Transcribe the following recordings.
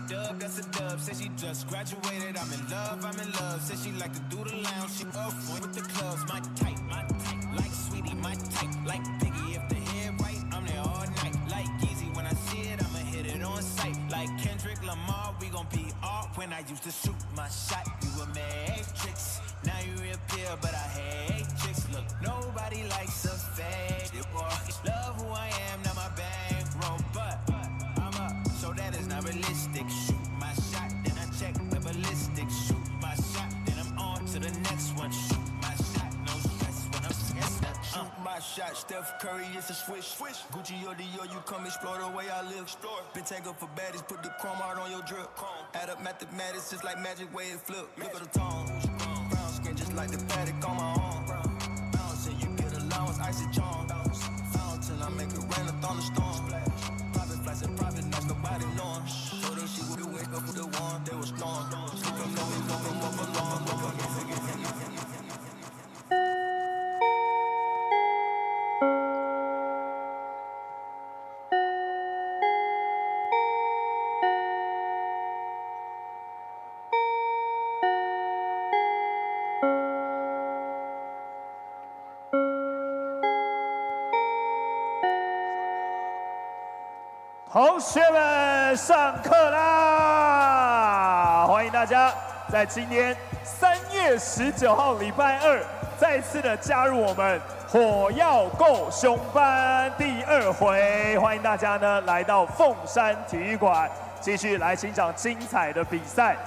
dub, that's a dub. Said she just graduated, I'm in love, I'm in love. Said she like to do the lounge, she up with the clubs. My type, like Sweetie, my type. Like Biggie, if the head right, I'm there all night. Like Yeezy, when I see it, I'ma hit it on sight. Like Kendrick Lamar, we gon' be off. When I used to shoot my shot, you were matrix. Now you reappear, but I hate chicks. Look, nobody likes a faded boy. Love who I am, not my bankroll, but I'm up, so that is not realistic. Shoot my shot, then I check the ballistics. Shoot my shot, then I'm on to the next one. Shoot my shot, no stress when I'm stressed. Shoot my shot, Steph Curry, it's a swish. Gucci or Dior, you come explore the way I live. Been tangled for baddies, put the chrome out on your drip. Add up mathematics, just like magic way it flip. Look at the tones, brown skin just like the paddock on my arm. Bouncing, you get allowance, icy charm. Fountain, I make it rain, a thunderstorm. Private flights and private nights, nobody knowing. Told her she would wake up with the one, they was storm. Sleeping low, we woke them up alone.同学们，上课啦！欢迎大家在今天3月19号礼拜二再次的加入我们火药够熊班第2回。欢迎大家呢来到凤山体育馆，继续来欣赏精彩的比赛。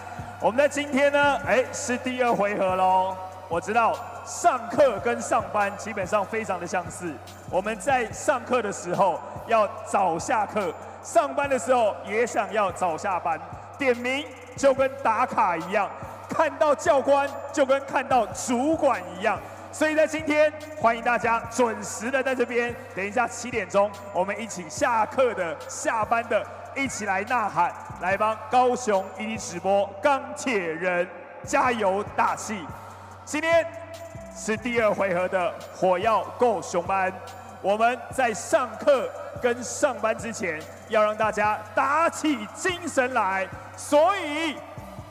我们在今天呢，是第2回合喽。我知道上课跟上班基本上非常的相似。我们在上课的时候要早下课。上班的时候也想要早下班，点名就跟打卡一样，看到教官就跟看到主管一样。所以在今天，欢迎大家准时的在这边，等一下7点钟，我们一起下课的、下班的，一起来呐喊，来帮高雄1直播钢铁人加油打气。今天是第2回合的火药够熊班，我们在上课跟上班之前，要让大家打起精神来，所以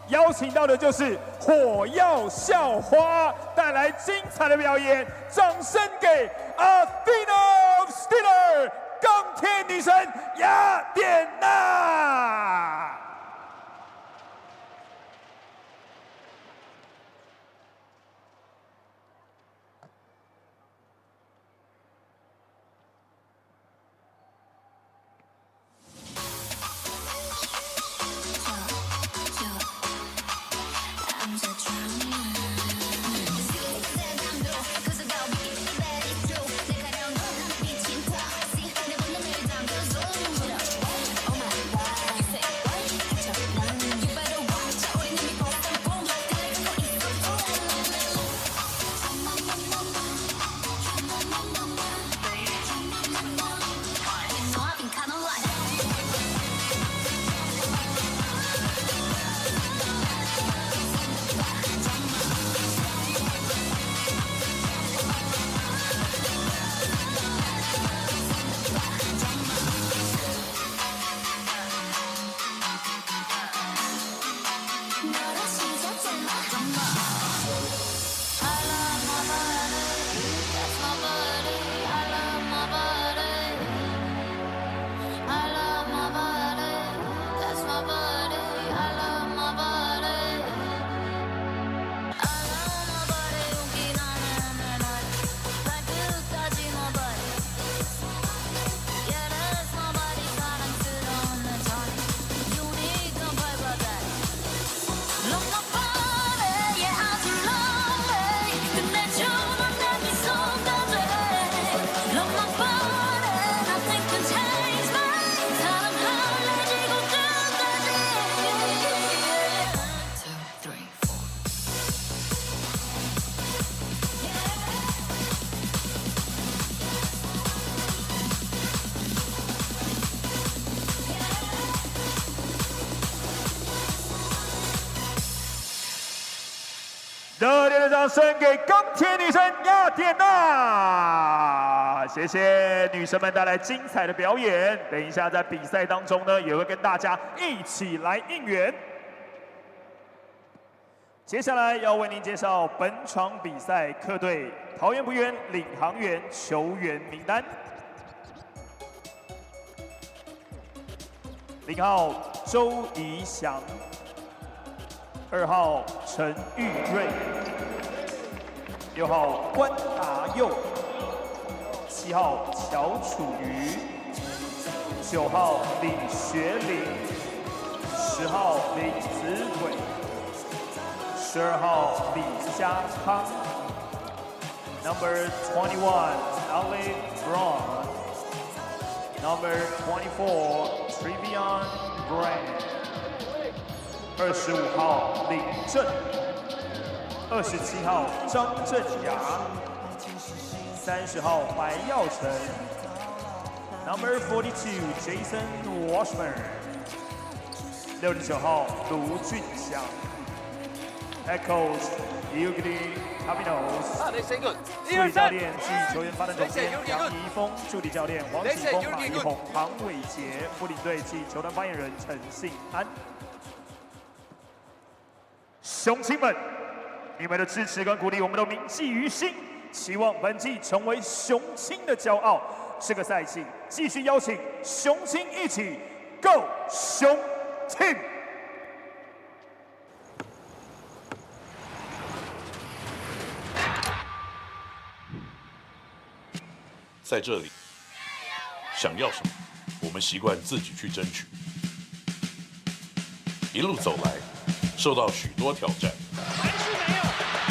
邀请到的就是火药校花带来精彩的表演，掌声给 Athena Steeler 钢铁女神雅典娜。热烈的掌声给钢铁女神雅典娜！谢谢女神们带来精彩的表演。等一下在比赛当中呢，也会跟大家一起来应援。接下来要为您介绍本场比赛客队桃园璞园领航员球员名单。0号周怡翔，2号陈玉瑞，6号关达佑，7号乔楚瑜，9号李学林，10号林子伟，12号李家康 ，Number 21 Alec Braun。Number 24, Trevion Brand。25号李正，27号张镇雅，30号白耀成 ，Number 42, Jason Washburn。69号卢俊祥 ，Head Coach PLEAGUE Caminos。助理教练暨球员发展总监杨怡峰，助理教练黄启峰、马一红、唐伟杰，副领队暨球团发言人陈信安。雄亲们，你们的支持跟鼓励，我们都铭记于心。期望本季成为雄亲的骄傲。这个赛季继续邀请雄亲一起 Go 雄 Team。在这里，想要什么，我们习惯自己去争取。一路走来，受到许多挑战。还是没有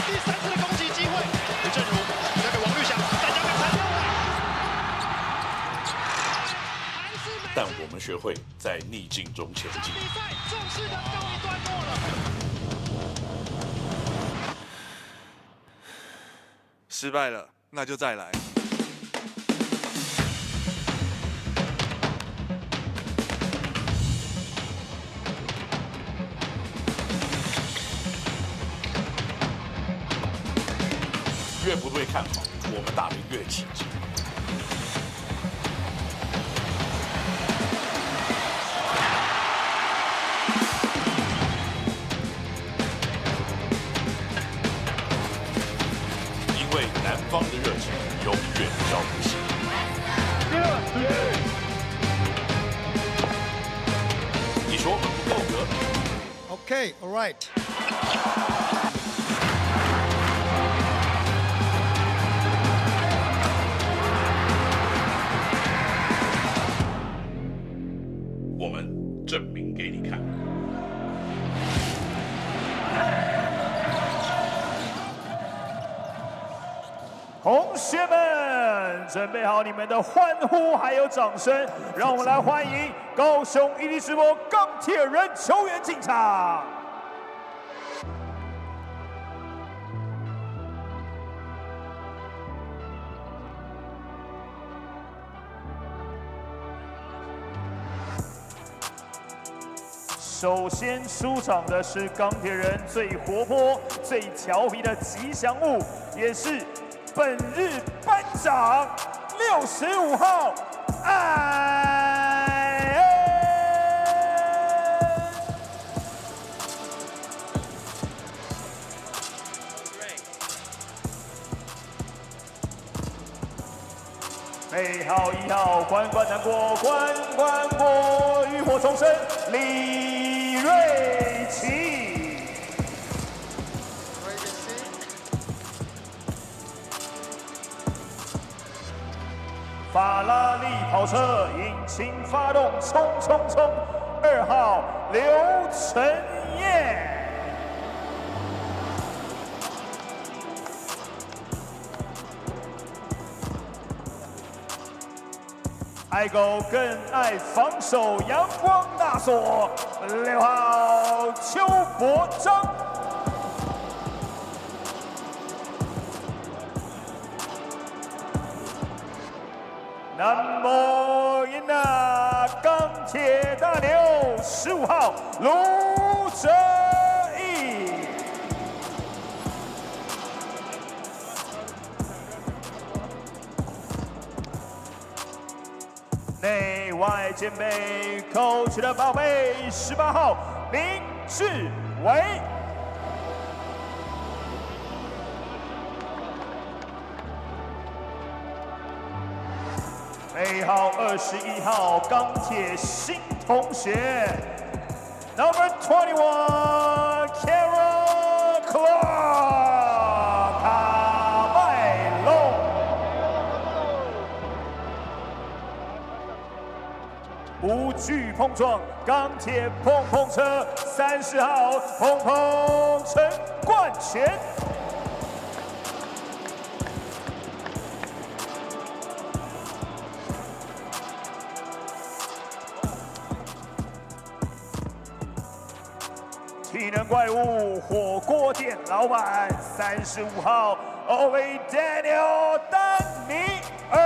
第3次的攻击机会。吴正如交给王绿翔，再交给陈佑伟。但我们学会在逆境中前进。比赛正式的告一段落了。失败了，那就再来。越不被看好，我们打得越起劲。因为南方的热情永远浇不熄。你说不够格 Okay, all right. 我们证明给你看。同学们，准备好你们的欢呼还有掌声，让我们来欢迎高雄一力直播钢铁人球员进场。首先出场的是钢铁人最活泼、最调皮的吉祥物，也是本日班长65号艾恩。背号1号关关难过关关过，浴火重生李瑞奇。法拉利跑车引擎发动，冲冲冲！2号刘承彦。爱狗更爱防守，阳光大锁6号邱伯章。Number 1的钢铁大牛15号卢哲义。在肩背，coach的宝贝18号林志伟。背号21号钢铁新同学 ，Number 21 Carol Clark 卡麦隆。无惧碰撞，钢铁碰碰车30号碰碰陈冠全。体能怪物火锅店老板35号 Owe Daniel 丹尼尔。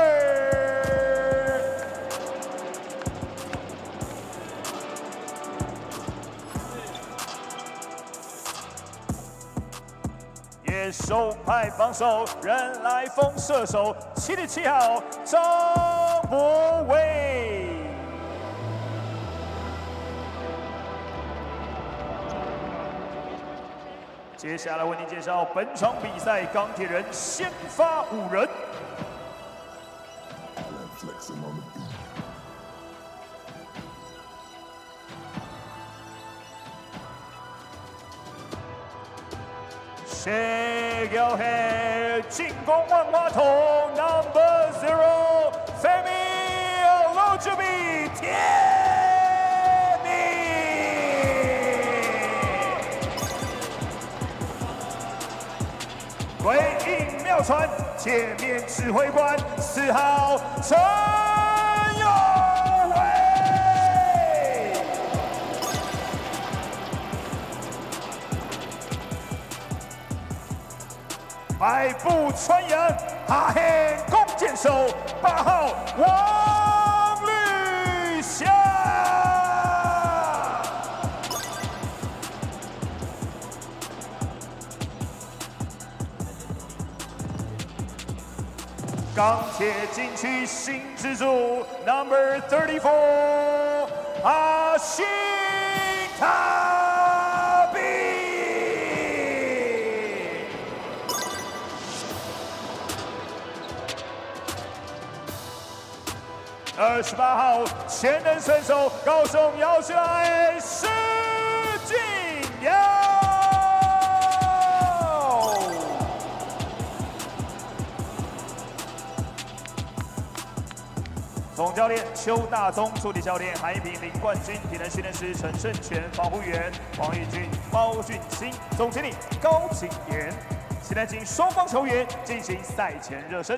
野兽派防守人来疯射手77号张博伟。接下来为您介绍本场比赛钢铁人先发5人。Shake 进攻万花筒 Number 0 Femi Olojubi 天命。回应妙传，界面指挥官4号陈友伟，百步穿杨，哈黑弓箭手8号王绿霞。钢铁禁区新支柱 Number 34阿西塔比，28号潜能选手高雄摇起来施晋尧。总教练邱大宗，助理教练韩一平，领冠军体能训练师陈胜全，防护员黄义军、包俊清，总经理高景言。现在请双方球员进行赛前热身。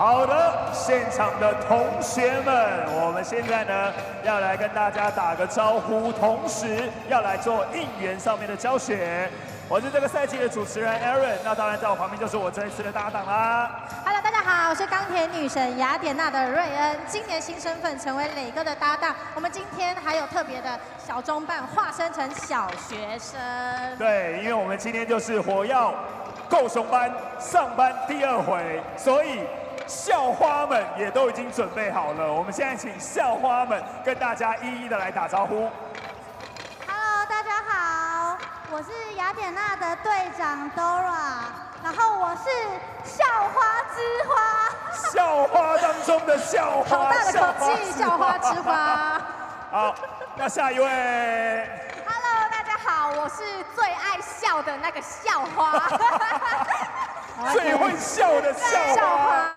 好的，现场的同学们，我们现在呢要来跟大家打个招呼，同时要来做应援上面的教学。我是这个赛季的主持人 Aaron， 那当然在我旁边就是我这一次的搭档啦。Hello， 大家好，我是钢铁女神雅典娜的瑞恩，今年新身份成为磊哥的搭档。我们今天还有特别的小装扮，化身成小学生。对，因为我们今天就是火药够熊班上班第2回，所以校花们也都已经准备好了。我们现在请校花们跟大家一一的来打招呼。Hello， 大家好，我是雅典娜的队长 Dora， 然后我是校花之花。校花当中的校花，好大的口气，校花之花。好，那下一位。Hello， 大家好，我是最爱笑的那个校花。最会笑的校花。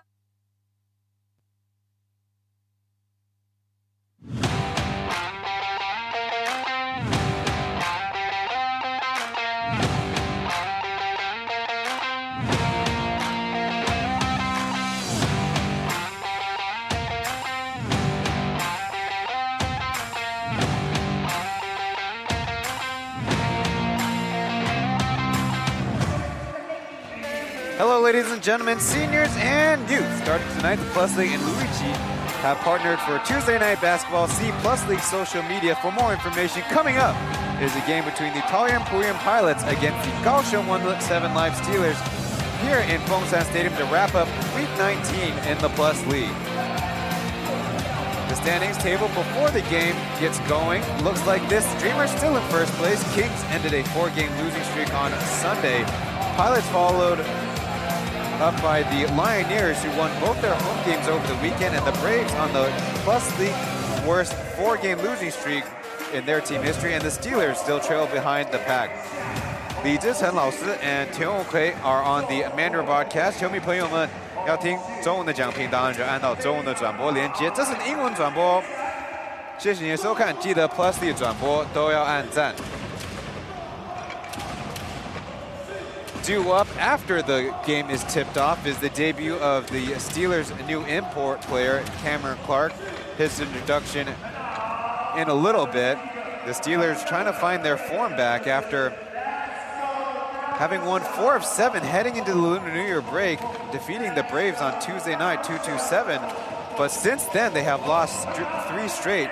Hello, ladies and gentlemen, seniors and youth. Starting tonight, the Plus League and Luigi have partnered for Tuesday Night Basketball. See Plus League social media for more information. Coming up is a game between the Taoyuan Pauian Pilots against the Kaohsiung 1-7 Live Steelers here in Fengsan Stadium to wrap up Week 19 in the Plus League. The standings table before the game gets going looks like this. Dreamers still in first place. Kings ended a 4-game losing streak on Sunday. Pilots followed up by the Lioneers, who won both their home games over the weekend, and the Braves on the Plus League worst 4-game losing streak in their team history, and the Steelers still trail behind the pack. Li Zhichen 老师 and Tian Wukui are on the Mandarin broadcast. 球迷朋友们要听中文的讲评，当然就按到中文的转播连接，这是英文转播。谢谢你的收看，记得 Plus League 转播都要按赞。Due up after the game is tipped off is the debut of the Steelers' new import player, Cameron Clark. His introduction in a little bit. The Steelers trying to find their form back after having won 4 of 7 heading into the Lunar New Year break, defeating the Braves on Tuesday night 2-7. But since then, they have lost 3 straight.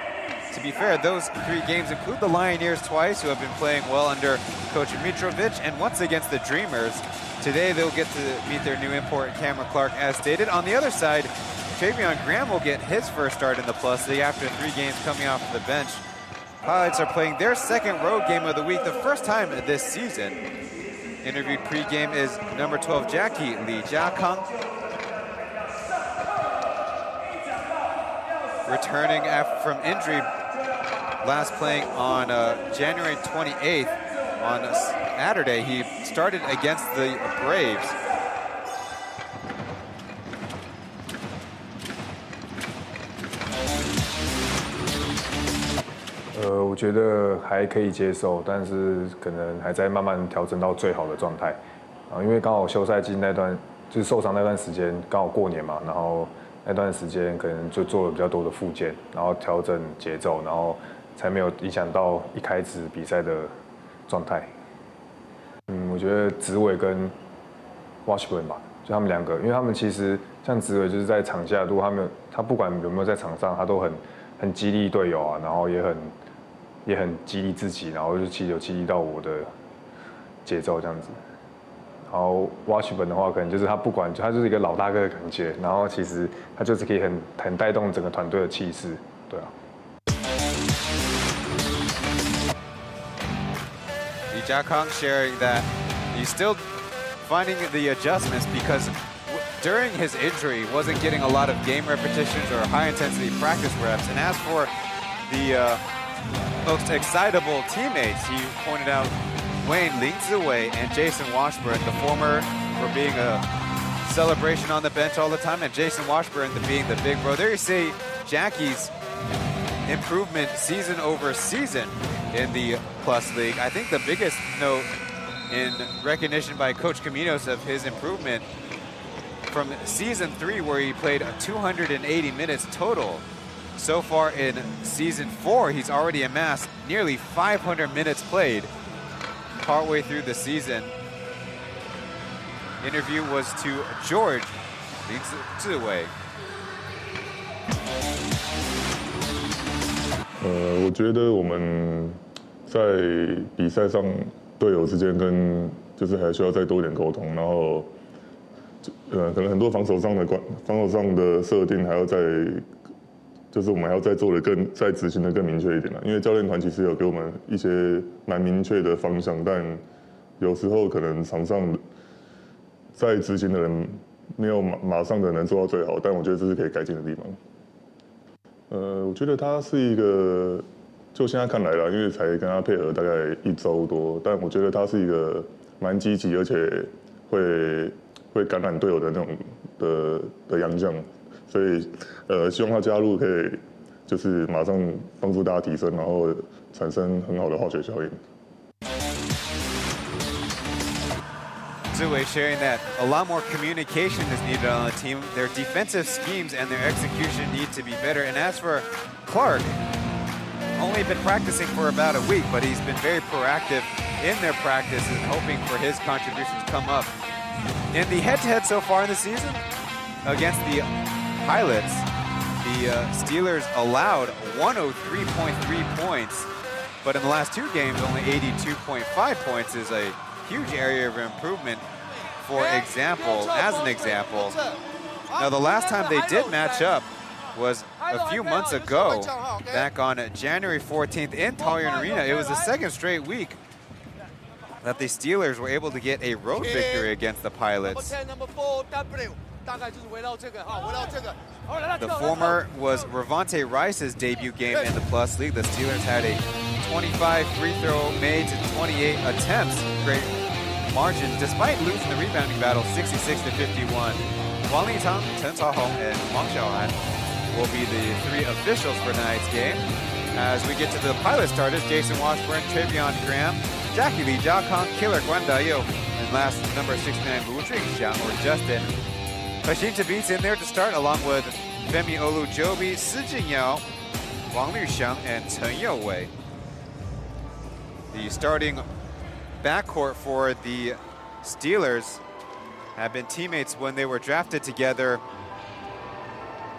To be fair, those 3 games include the Lioneers twice, who have been playing well under Coach Mitrovic, and once against the Dreamers. Today, they'll get to meet their new import, Cameron Clark, as stated. On the other side, Travion Graham will get his first start in the Plus League after 3 games coming off the bench. Pilots are playing their second road game of the week, the first time this season. Interviewed pre-game is number 12 Jackie Li Jiakang. Returning from injury, last playing on January 28th on Saturday. He started against the Braves. 我觉得还可以接受，但是可能还在慢慢调整到最好的状态。因为刚好休赛季那段就是受伤那段时间，刚好过年嘛，然后那段时间可能就做了比较多的复健，然后调整节奏，然后才没有影响到一开始比赛的状态。我觉得子伟跟 Washburn 吧，就他们2个，因为他们其实像子伟就是在场下，如果他不管有没有在场上，他都很激励队友啊，然后也很激励自己，然后就有激励到我的节奏这样子。然后 Washburn 的话，可能就是他不管，他就是一个老大哥的感觉，然后其实他就是可以很带动整个团队的气势，对啊。Li Jiakang sharing that he's still finding the adjustments because during his injury wasn't getting a lot of game repetitions or high-intensity practice reps. And as for the most excitable teammates, he pointed out Wayne Lin Ziwei and Jason Washburn, the former for being a celebration on the bench all the time, and Jason Washburn being the big bro. There you see Jackie's improvement season over season in the Plus League. I think the biggest note in recognition by Coach Caminos of his improvement from season 3 where he played 280 minutes total. So far in season 4, he's already amassed nearly 500 minutes played partway through the season. Interview was to George Li Ziwei. 我觉得我们在比赛上队友之间跟就是还需要再多一点沟通，然后可能很多防守上的设定还要再就是我们还要再做的再执行的更明确一点了，因为教练团其实有给我们一些蛮明确的方向，但有时候可能场上在执行的人没有马上的能做到最好，但我觉得这是可以改进的地方。我觉得他是一个，就现在看来啦，因为才跟他配合大概1周多，但我觉得他是一个蛮积极，而且会感染队友的那种的洋将，所以希望他加入可以就是马上帮助大家提升，然后产生很好的化学效应。Ziwei sharing that a lot more communication is needed on the team. Their defensive schemes and their execution need to be better. And as for Clark, only been practicing for about a week, but he's been very proactive in their practice and hoping for his contributions to come up. In the head-to-head so far in the season against the Pilots, the Steelers allowed 103.3 points, but in the last 2 games, only 82.5 points is a huge area of improvement. As an example, now the last time they did match up was a few months ago, back on January 14th in Taoyuan Arena. It was the 2nd straight week that the Steelers were able to get a road victory against the Pilots. The former was Ravante Rice's debut game in the Plus League. The Steelers had a 25 free throw made to 28 attempts. Great margin despite losing the rebounding battle 66-51. Wang Litang, Chen Caohsiung, and Wang Xiaohan will be the 3 officials for tonight's game. As we get to the pilot starters, Jason Washburn, Travion Graham, Jackie Lee, Jia Kang, Killer Guan Dayo, and last number 69, Wu Jingxiang or Justin. Kaohsiung Tabit's in there to start along with Femi Olujobi, Si Jinyao, Wang Luxiang, and Chen Youwei. The starting backcourt for the Steelers have been teammates when they were drafted together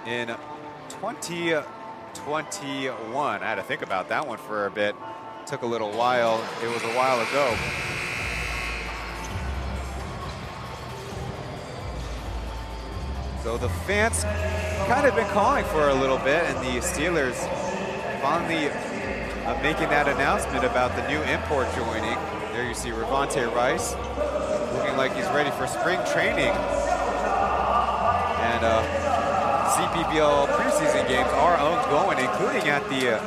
in 2021. I had to think about that one for a bit. Took a little while. It was a while ago. So the fans kind of been calling for a little bit, and the Steelers finally making that announcement about the new import joining. There you see Ravante Rice, looking like he's ready for spring training. And CPBL preseason games are ongoing, including at the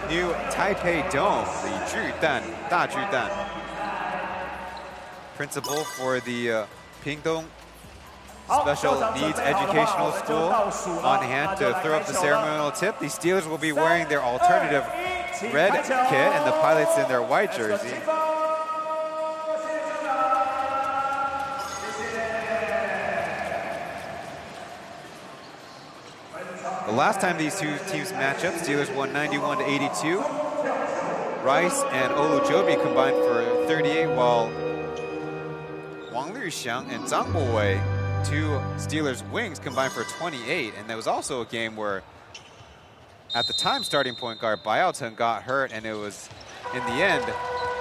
new Taipei Dome, the Da Judan. Principal for the Pingdong Special Needs Educational School on hand to throw up the ceremonial tip. The Steelers will be wearing their alternative red kit and the Pilots in their white jersey. The last time these two teams match up, Steelers won 91-82. Rice and Olujobi combined for 38, while Wang Luxiang and Zhang Bowei, 2 Steelers wings, combined for 28. And there was also a game where, at the time, starting point guard Biao Chen got hurt, and it was, in the end,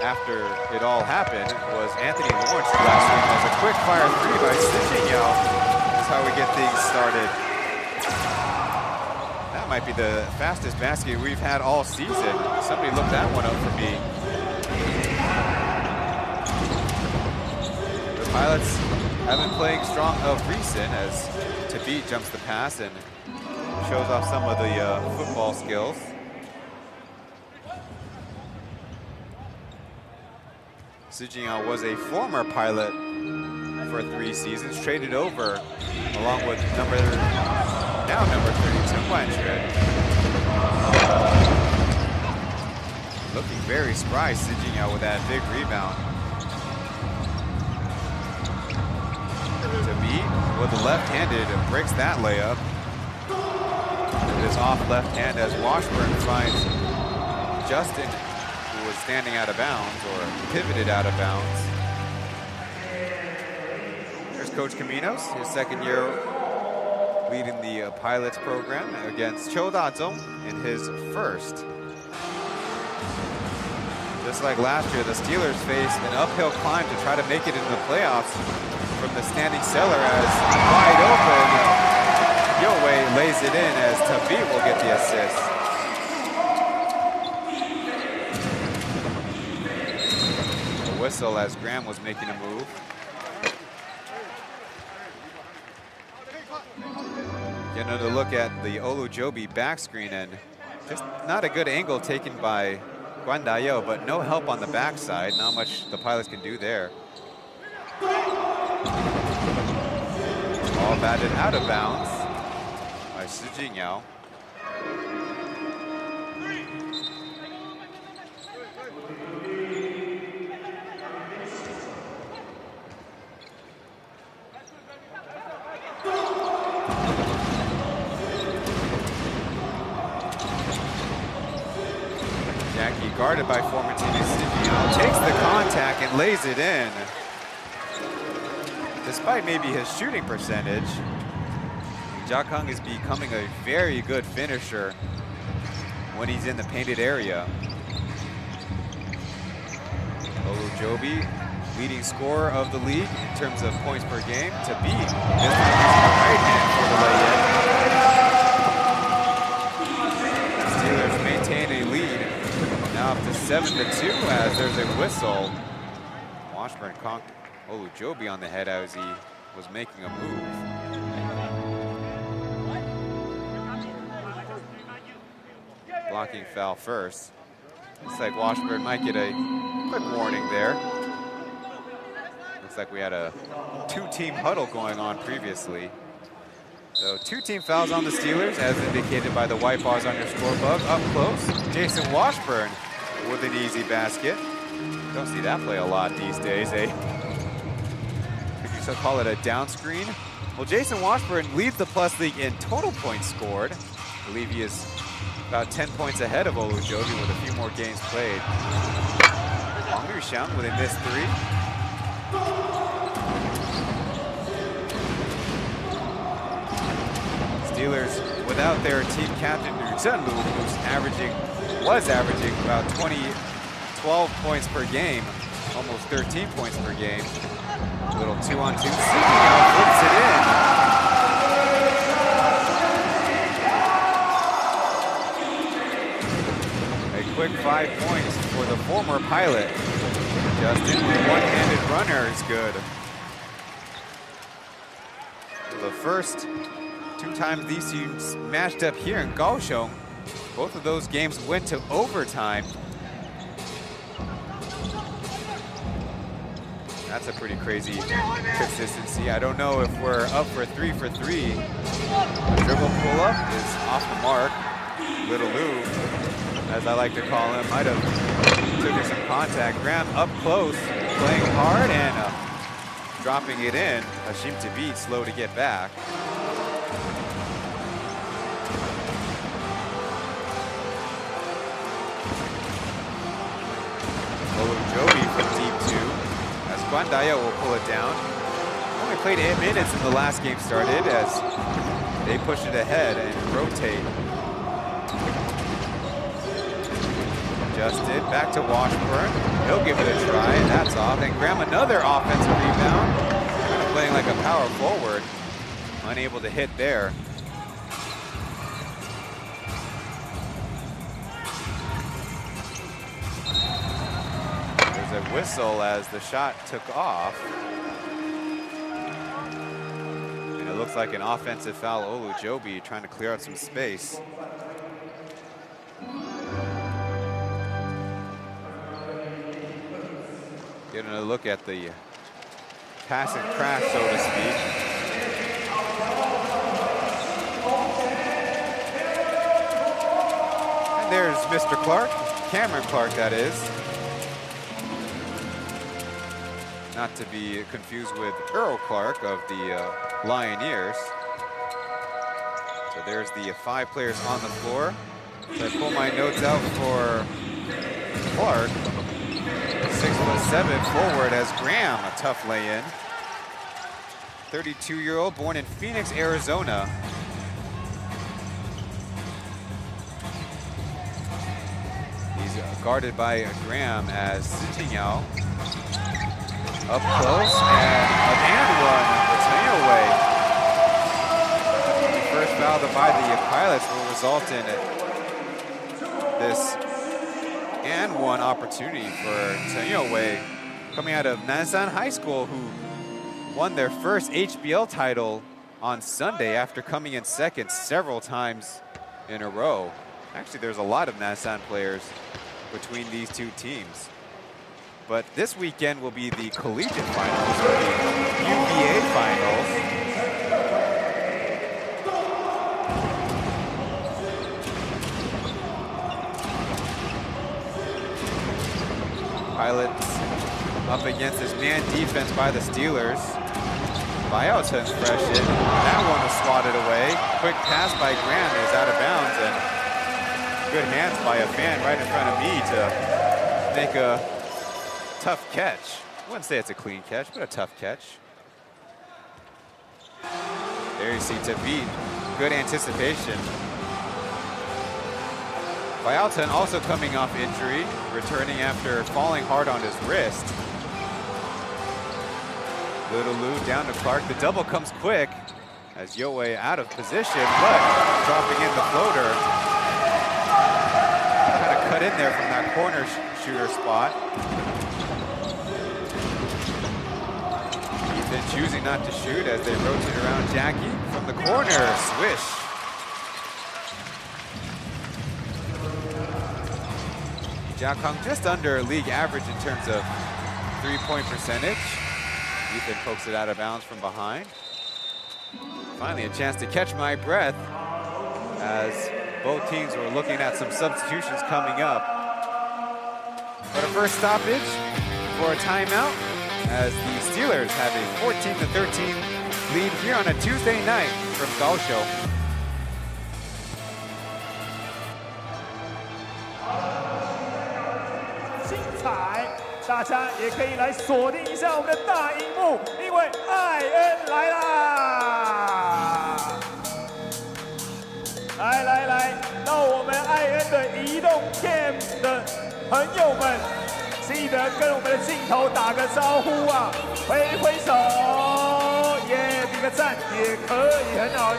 after it all happened, was Anthony Lawrence last week. It was a quick fire 3 by Si Jinyao. That's how we get things started. That might be the fastest basket we've had all season. Somebody look that one up for me. The Pilots have been playing strong of recent as Tabit jumps the pass and shows off some of the football skills. Si Jinyao was a former Pilot for 3 seasons, traded over along with number 32, Wanshue. Looking very spry, Si Jinyao with that big rebound. Tabit with the left-handed and breaks that layup. With his off left hand as Washburn finds Justin, who was standing out of bounds or pivoted out of bounds. There's Coach Caminos, his second year leading the pilots program against Cho Da-zong in his first. Just like last year, the Steelers faced an uphill climb to try to make it into the playoffs from the standing cellar as wide open. Yowei lays it in as Tavit will get the assist. A whistle as Graham was making a move. Get another look at the Olujobi back screen, and just not a good angle taken by Guan Da-yo, but no help on the backside. Not much the Pilots can do there. Ball batted out of bounds by Si Jinyao. Guarded by former teammate Si Jinyao, takes the contact and lays it in. Despite maybe his shooting percentage, Jia Kung is becoming a very good finisher when he's in the painted area. Olujobi, leading scorer of the league in terms of points per game, to beat. This time using the right hand for the lay-in. Steelers maintain a lead. Now up to 7-2 as there's a whistle. Washburn conked Olujobi on the head as he was making a move. Blocking foul first. Looks like Washburn might get a quick warning there. Looks like we had a two-team huddle going on previously. So 2 team fouls on the Steelers, as indicated by the white bars on your scorebook. Up close, Jason Washburn with an easy basket. Don't see that play a lot these days, eh? Could you still call it a down screen? Well, Jason Washburn leads the Plus League in total points scored. I believe he is about 10 points ahead of Olujobi with a few more games played. Wang Yuxiang with a missed 3. Steelers without their team captain, Chen, who was averaging about 12 points per game, almost 13 points per game. A little 2-on-2. Now flips it in. A quick 5 points for the former Pilot. Justin with one-handed runner is good. The first 2 times these teams matched up here in Kaohsiung, both of those games went to overtime. That's a pretty crazy consistency. I don't know if we're up for 3 for 3. The dribble pull-up is off the mark. Little Lou, as I like to call him, might have taken some contact. Graham up close, playing hard and dropping it in. Hashim Tavit slow to get back. Olujobi from deep 2, as Guan Da-yo will pull it down. Only played 8 minutes in the last game started as they push it ahead and rotate. Justin back to Washburn. He'll give it a try, and that's off. And Graham another offensive rebound. Kind of playing like a power forward. Unable to hit there. A whistle as the shot took off. And it looks like an offensive foul. Olujobi trying to clear out some space. Getting a look at the pass and crash, so to speak. And there's Mr. Clark, Cameron Clark that is. Not to be confused with Earl Clark of the Lioneers. So there's the 5 players on the floor. So I pull my notes out for Clark. 6'7" forward as Graham, a tough lay-in. 32-year-old, born in Phoenix, Arizona. He's guarded by Graham as Zitingyao. Up close, and one, Taoyuan. The first foul by the Pilots will result in this and one opportunity for Taoyuan, coming out of Nansan High School, who won their first HBL title on Sunday after coming in second several times in a row. Actually, there's a lot of Nansan players between these two teams. But this weekend will be the collegiate finals, or the UVA finals. Pilots up against this man defense by the Steelers. Pauian's fresh in. That one was swatted away. Quick pass by Graham is out of bounds, and good hands by a fan right in front of me to make a tough catch. I wouldn't say it's a clean catch, but a tough catch. There you see Tabit, good anticipation. Pauian also coming off injury, returning after falling hard on his wrist. Little Lou down to Clark. The double comes quick as Yowei out of position, but dropping in the floater. Kind of cut in there from that corner shooter spot. Ethan choosing not to shoot as they rotate around Jackie from the corner. Swish. Jiakong just under league average in terms of three-point percentage. Ethan pokes it out of bounds from behind. Finally a chance to catch my breath as both teams were looking at some substitutions coming up. But a first stoppage for a timeout as the Steelers have a 14-13 lead here on a Tuesday night from Kaohsiung. 大家也可以来锁定一下我们的大荧幕，因为艾恩来啦！来，到我们艾恩的移动 cam 的朋友们，记得跟我们的镜头打个招呼啊，挥挥手，耶，比个赞也可以，很好。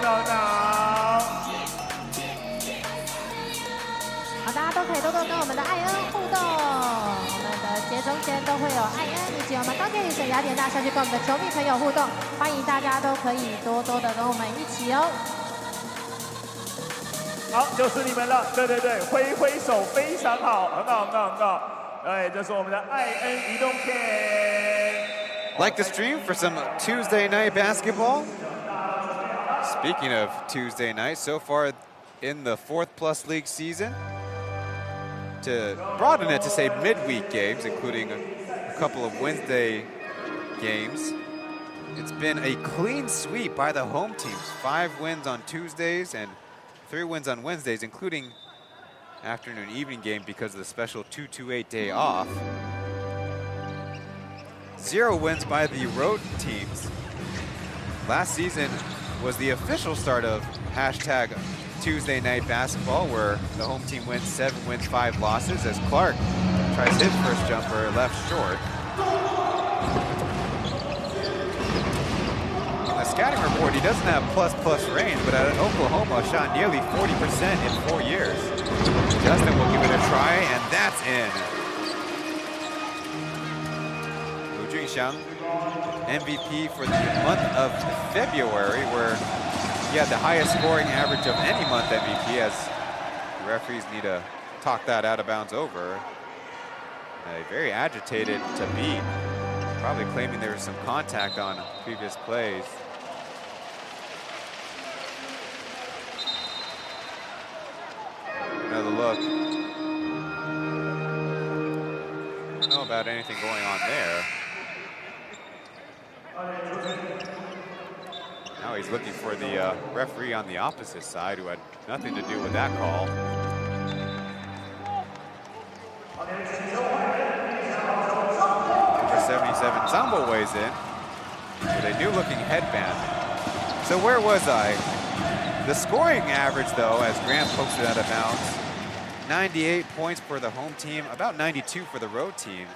好，大家都可以多多跟我们的艾恩互动。我们的节中间都会有艾恩以及我们钢铁女神雅典娜下去跟我们的球迷朋友互动，欢迎大家都可以多多的跟我们一起哦。好，就是你们了，对，挥手非常好，很好。对，这是我们的艾恩移动 cam。 Like the stream for some Tuesday night basketball? Speaking of Tuesday night, so far in the 4th+ league season, to broaden it to say midweek games, including a couple of Wednesday games, it's been a clean sweep by the home teams. 5 wins on Tuesdays and 3 wins on Wednesdays, including afternoon evening game because of the special 228 day off. 0 wins by the road teams. Last season was the official start of #Tuesday Night Basketball, where the home team wins 7 wins, 5 losses, as Clark tries his first jumper left short. In the scouting report, he doesn't have plus range, but at Oklahoma, shot nearly 40% in 4 years. Justin will give it a try, and that's in. Wu Junxiang, MVP for the month of February, where he had the highest scoring average of any month MVP, as the referees need to talk that out of bounds over. A very agitated Tabit, probably claiming there was some contact on previous plays. Another look. I don't know about anything going on there. Now he's looking for the referee on the opposite side who had nothing to do with that call. Number 77, Zambo weighs in with a new-looking headband. So where was I? The scoring average, though, as Graham pokes it out of bounds, 98 points for the home team, about 92 for the road team.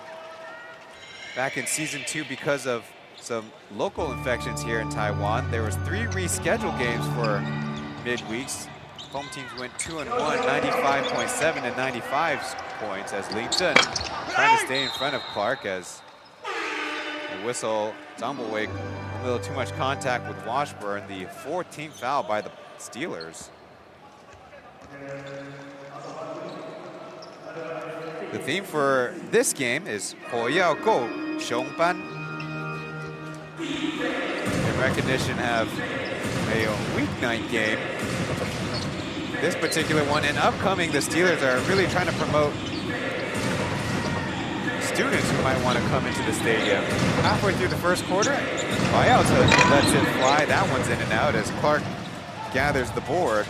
Back in season 2, because of some local infections here in Taiwan, there was 3 rescheduled games for midweeks. Home teams went 2-1, 95.7 and 95 points as Ling Chen trying to stay in front of Clark as the whistle, Zambo-Wei, a little too much contact with Washburn, the 14th foul by the Steelers. The theme for this game is 我要够雄班. In recognition of a weeknight game. This particular one and upcoming, the Steelers are really trying to promote students who might want to come into the stadium. Halfway through the first quarter, Pauian lets it fly. That one's in and out as Clark gathers the board.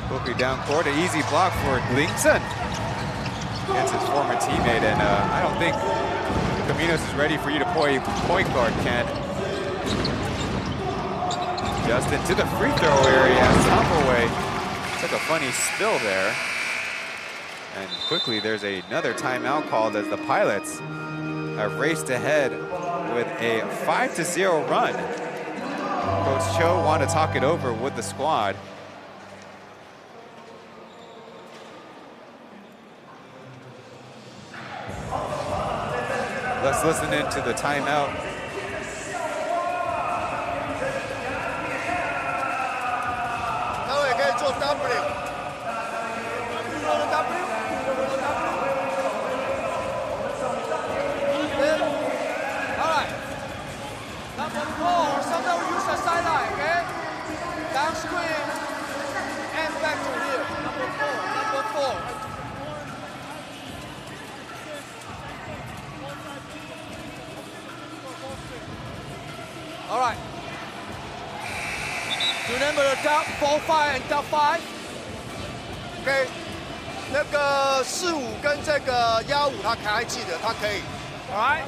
Quickly down court, an easy block for Ling Chen. Against his former teammate, and I don't think Caminos is ready for you to point guard, Ken. Just into the free throw area, Zambo-Wei took a funny spill there. And quickly, there's another timeout called as the Pilots have raced ahead with a 5-0 run. Coach Cho wanted to talk it over with the squad. Let's listen into the timeout. All right. Remember the top 4, 5 and top 5. OK， 那个4-5跟这个1-5，他还记得，他可以。All right。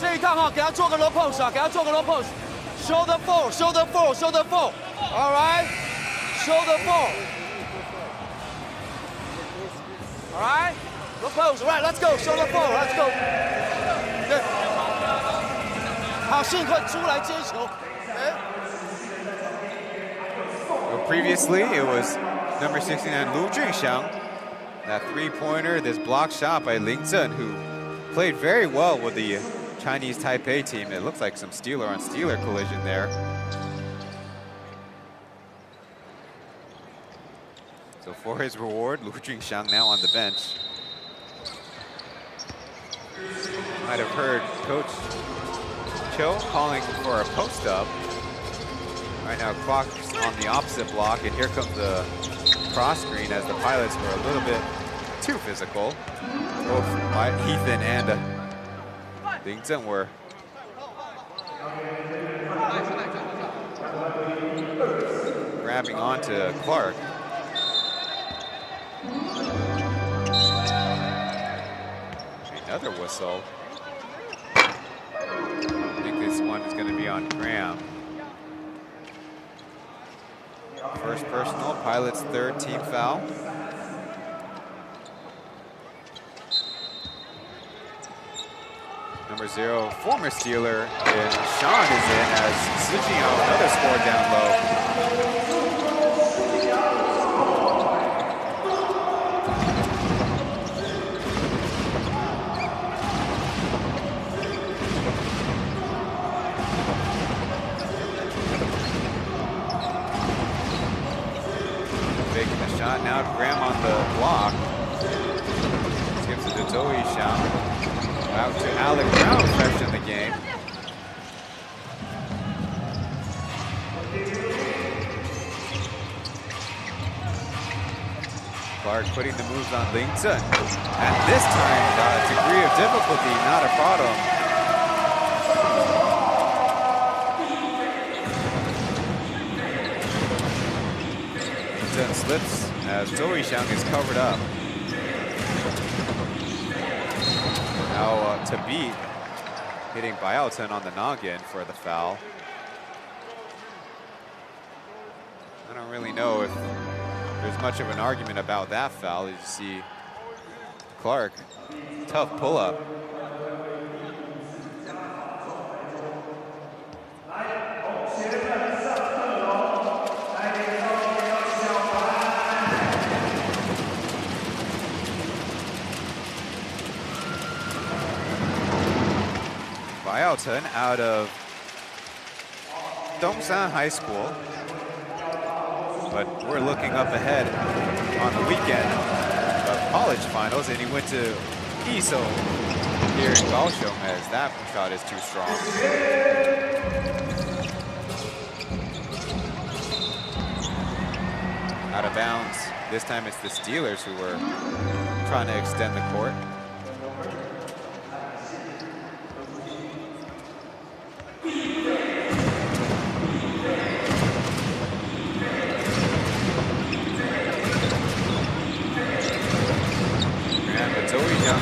这一趟哈，给他做个 low post 啊，给他做个 low post。Show the four, show the four, show the four. All right. Show the four. All right. Low post. All right, let's go. Show the four. Let's go. 对。好，幸亏出来接球。Previously, it was number 69, Lu Junxiang. That three-pointer, this block shot by Ling Chen, who played very well with the Chinese Taipei team. It looks like some Steeler-on-Steeler collision there. So for his reward, Lu Junxiang now on the bench. Might have heard Coach Cho calling for a post-up. Right now, Clark's on the opposite block, and here comes the cross screen as the Pilots were a little bit too physical. Both Ethan and Ling Chen were grabbing onto Clark. Another whistle. I think this one is going to be on Graham. First personal, Pilots' third team foul. Number 0, former Steeler, and Sean is in as Sujio, another score down low. Now Graham on the block. Gives it to Taoyuan. Out to Alec Brown, fresh in the game. Clark putting the moves on Ling Chen. And this time, degree of difficulty, not a problem. the slips as Taoyuan is covered up. Now to beat, hitting Chen on the noggin for the foul. I don't really know if there's much of an argument about that foul. As you see, Clark, tough pull-up. Chen out of Dongsan High School. But we're looking up ahead on the weekend of college finals, and he went to Iso here in Kaohsiung as that shot is too strong. Out of bounds. This time it's the Steelers who were trying to extend the court.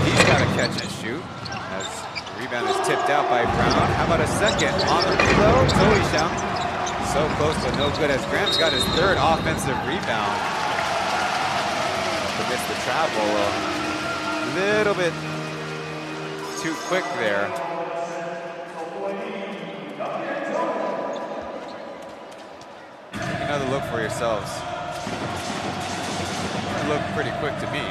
He's got to catch and shoot as the rebound is tipped out by Brown. How about a second on the reload? Taoyuan so close but no good as Graham's got his third offensive rebound. To miss the travel a little bit too quick there. Take another look for yourselves. It looked pretty quick to me.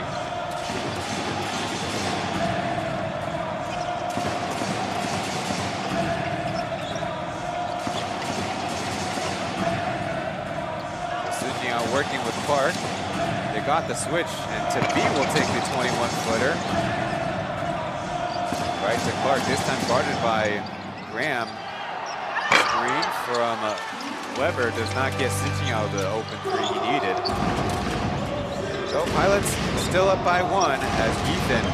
Working with Clark. They got the switch, and Tabi will take the 21-footer. Right to Clark, this time guarded by Graham. Screen from Weber does not get Sijinghao the open three he needed. So Pilots still up by one as Ethan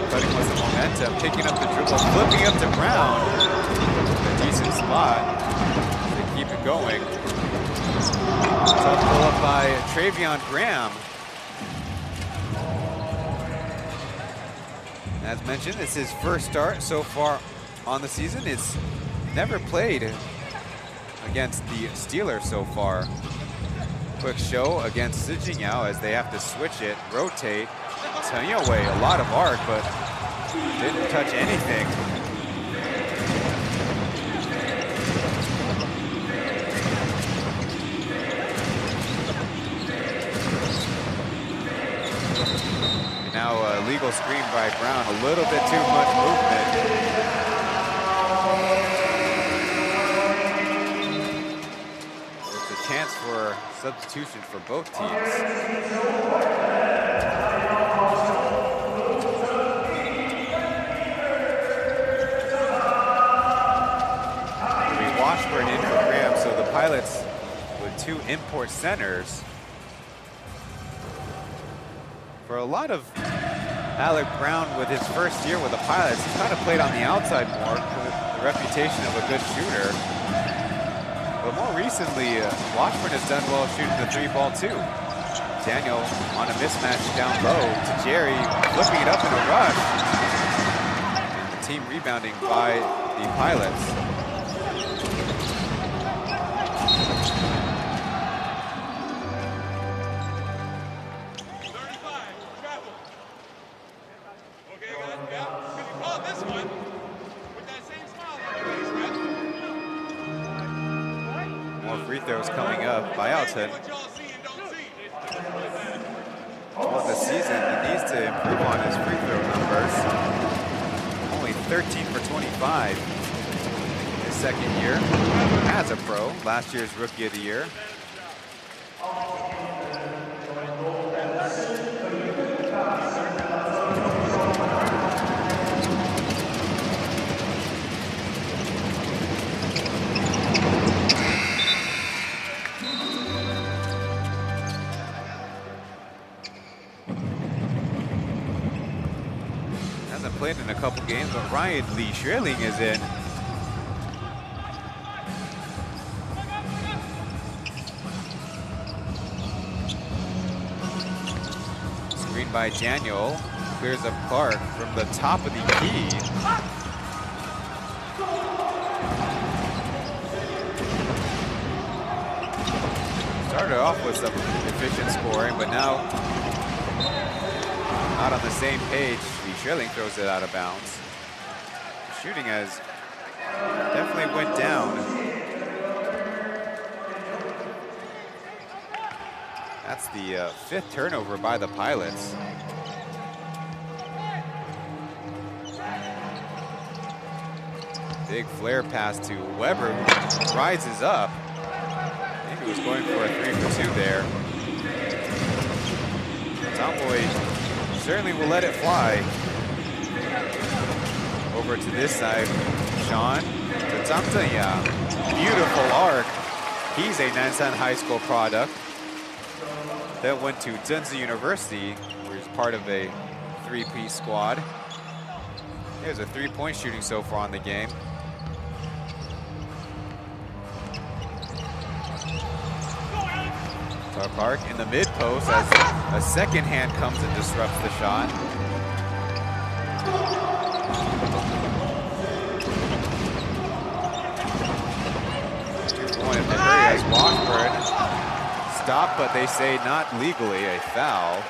cutting with the momentum, picking up the dribble, flipping up to Brown. A decent spot to keep it going. Tough pull up by Travion Graham. As mentioned, it's his first start so far on the season. It's never played against the Steelers so far. Quick show against Sijinghao as they have to switch it, rotate. Taoyuan, a lot of arc, but didn't touch anything. Now a legal screen by Brown, a little bit too much movement. There's a chance for substitution for both teams. Washburn in for Graham, so the Pilots with two import centers. For a lot of Alec Brown with his first year with the Pilots, he kind of played on the outside more with the reputation of a good shooter. But more recently, Washburn has done well shooting the three ball too. Daniel on a mismatch down low to Jerry, flipping it up in a rush. And the team rebounding by the Pilots. Throws coming up by Chen. Well, this season, he needs to improve on his free throw numbers. Only 13 for 25 his second year as a pro. Last year's Rookie of the Year. Played in a couple games, but Ryan Lee Schierling is in. by Daniel. Clears up Clark from the top of the key. Started off with some efficient scoring, but now not on the same page. The Schilling throws it out of bounds. Shooting has definitely went down. That's the 5th turnover by the Pilots. Big flare pass to Weber, who rises up. I think he was going for a 3 for 2 there. Tomboy certainly will let it fly. Over to this side, Sean to Tamtaya. Beautiful arc. He's a Nansan High School product that went to Zhenzi University, where he's part of a 3-piece squad. There's a 3-point shooting so far on the game. Clark in the mid post as a second hand comes and disrupts the shot. Point in the hurry as Washburn stopped, but they say not legally, a foul.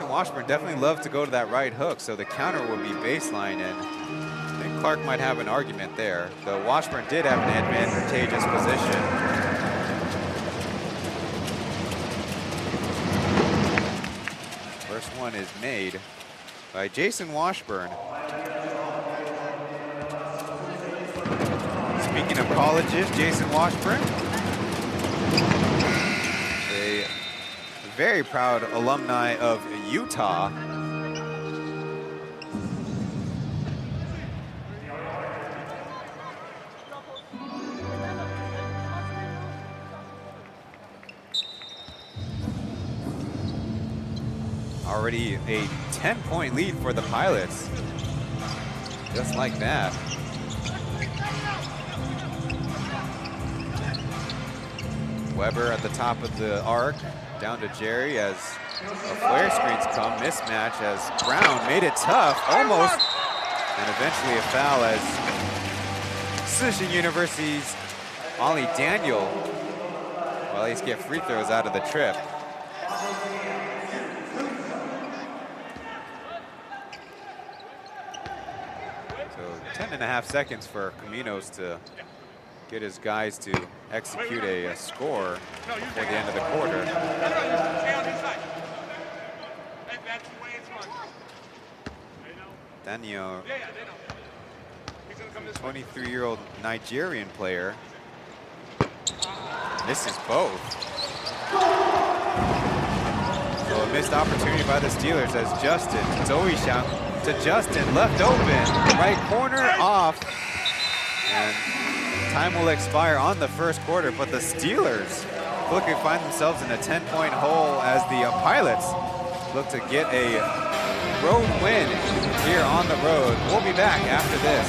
Washburn definitely loved to go to that right hook, so the counter would be baseline, and I think Clark might have an argument there. Though Washburn did have an advantageous position. First one is made by Jason Washburn. Speaking of colleges, Jason Washburn, a very proud alumni of Utah. Already a 10-point lead for the Pilots. Just like that. Weber at the top of the arc. Down to Jerry as a flare screens come, mismatch as Brown made it tough, almost, and eventually a foul as Sishin University's Ollie Daniel will at least get free throws out of the trip. So 10.5 seconds for Caminos to get his guys to execute a score before the end of the quarter. Daniel, 23-year-old Nigerian player, misses both. So a missed opportunity by the Steelers as Justin, Taoyuan to Justin, left open, right corner off, and time will expire on the first quarter, but the Steelers look to find themselves in a 10-point hole as the Pilots look to get a road win here on the road. We'll be back after this.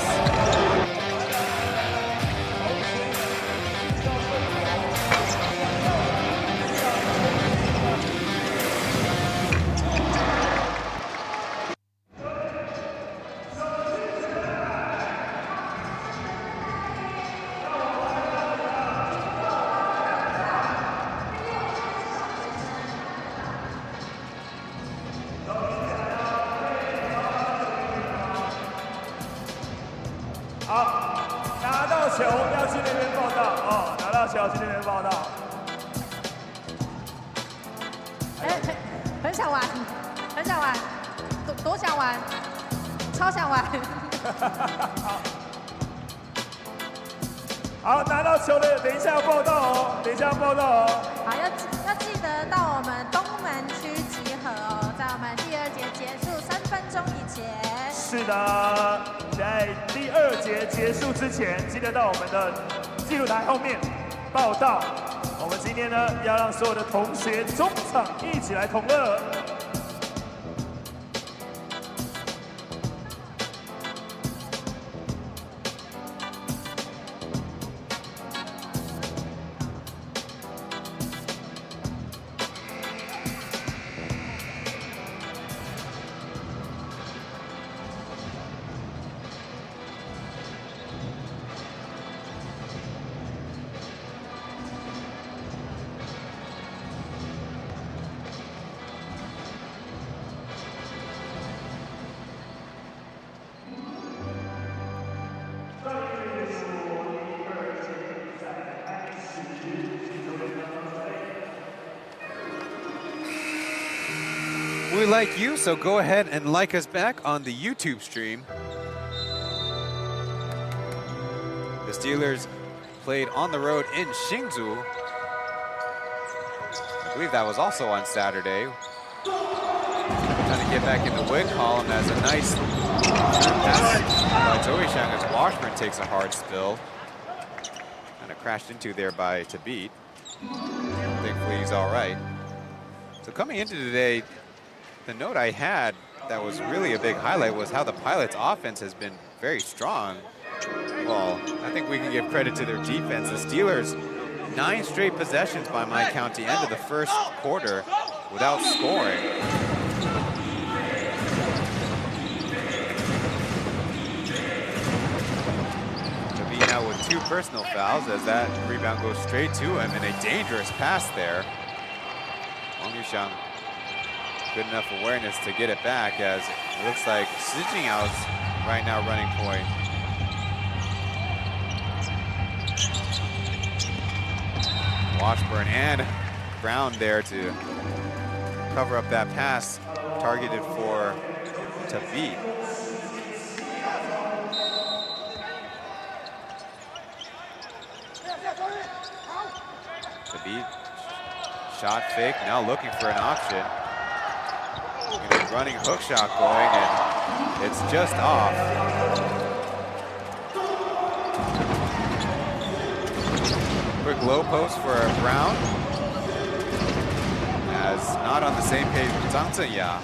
好，拿到球的，等一下报道哦，等一下报道哦。好，要记得到我们东门区集合哦，在我们第2节结束3分钟以前。是的，在第2节结束之前，记得到我们的记录台后面报道。我们今天呢，要让所有的同学中场一起来同乐。We like you, so go ahead and like us back on the YouTube stream. The Steelers played on the road in Hsinchu. I believe that was also on Saturday. Trying to get back in the win column as a nice pass by Taoyuan as Washburn takes a hard spill. Kind of crashed into there by Tabit. Thankfully he's all right. So coming into today, the note I had that was really a big highlight was how the Pilots' offense has been very strong. Well, I think we can give credit to their defense. The Steelers, 9 straight possessions by my count to end of the first quarter without scoring. Tabit now with 2 personal fouls as that rebound goes straight to him and a dangerous pass there. Pauian, good enough awareness to get it back as it looks like Sijingao's right now running point. Washburn and Brown there to cover up that pass targeted for Tabit. Tabit, shot fake, now looking for an option. Running hook shot going, and it's just off. Quick low post for Brown. As not on the same page with Zhang Zheya.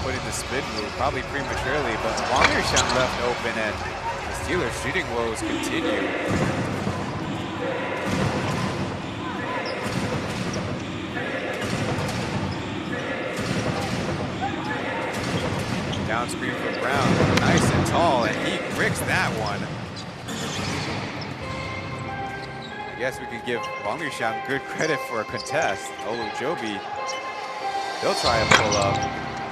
Putting the spin move probably prematurely, but Pauian left open and the Steelers' shooting woes continue. Down screen for Brown, nice and tall, and he bricks that one. I guess we could give Pauian good credit for a contest. Olujobi, they'll try a pull up.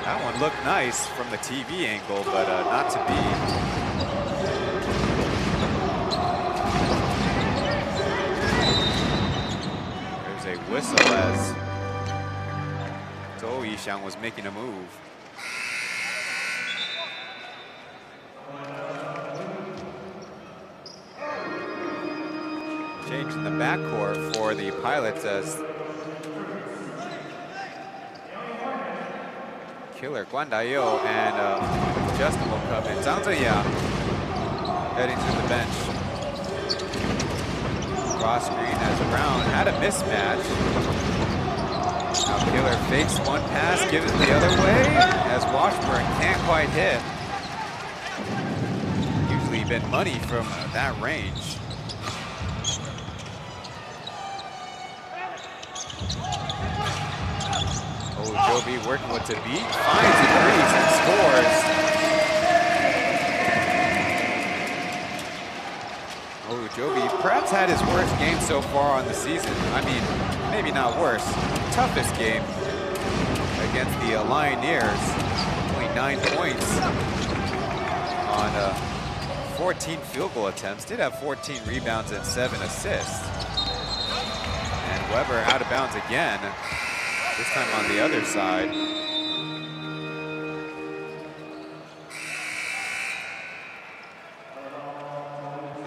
That one looked nice from the TV angle, but not to be. There's a whistle as Taoyuan was making a move. Change in the backcourt for the Pilots as Killer Guan Dayo and Justin will come in. Zhang Zheya heading to the bench. Cross screen as Brown had a mismatch. Now Killer fakes one pass, gives it the other way as Washburn can't quite hit. Usually been money from that range. Olujobi working with Tabit, finds a crease and scores. Olujobi perhaps had his worst game so far on the season. I mean, maybe not worst, toughest game against the Lioneers. Only 9 points on 14 field goal attempts. Did have 14 rebounds and 7 assists. And Weber out of bounds again. This time on the other side.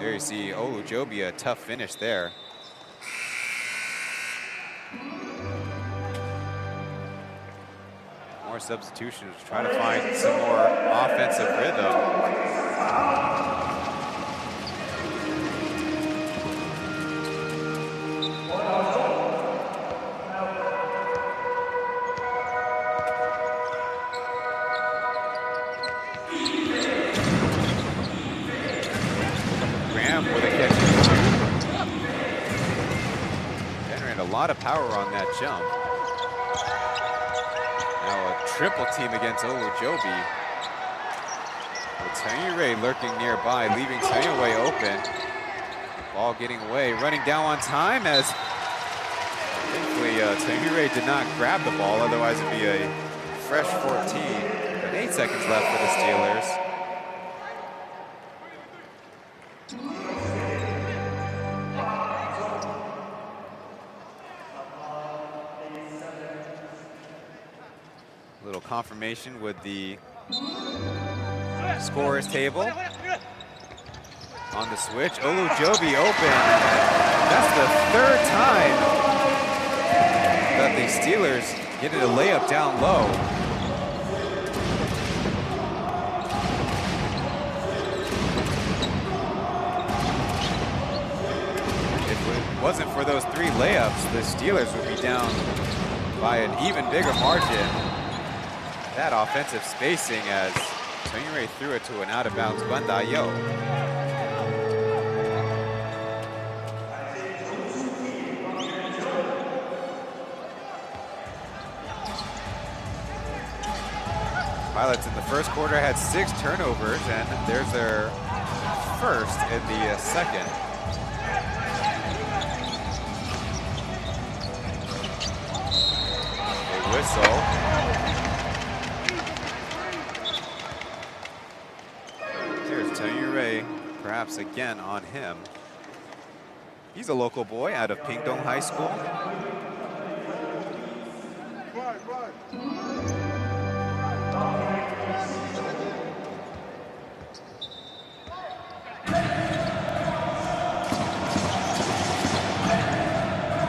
There you see Olujobi, a tough finish there. More substitutions to try to find some more offensive rhythm. A lot of power on that jump. Now a triple team against Olujobi. Taoyuan lurking nearby, leaving Taoyuan open. Ball getting away, running down on time as thankfully Taoyuan did not grab the ball, otherwise it'd be a fresh 14. But 8 seconds left for the Steelers. Little confirmation with the scorer's table. On the switch, Olujobi open. That's the third time that the Steelers get a layup down low. If it wasn't for those 3 layups, the Steelers would be down by an even bigger margin. That offensive spacing as Taoyuan threw it to an out-of-bounds Guandayo. Pilots in the first quarter had 6 turnovers, and there's their first in the second. A whistle. Perhaps again on him. He's a local boy out of Pingdong High School.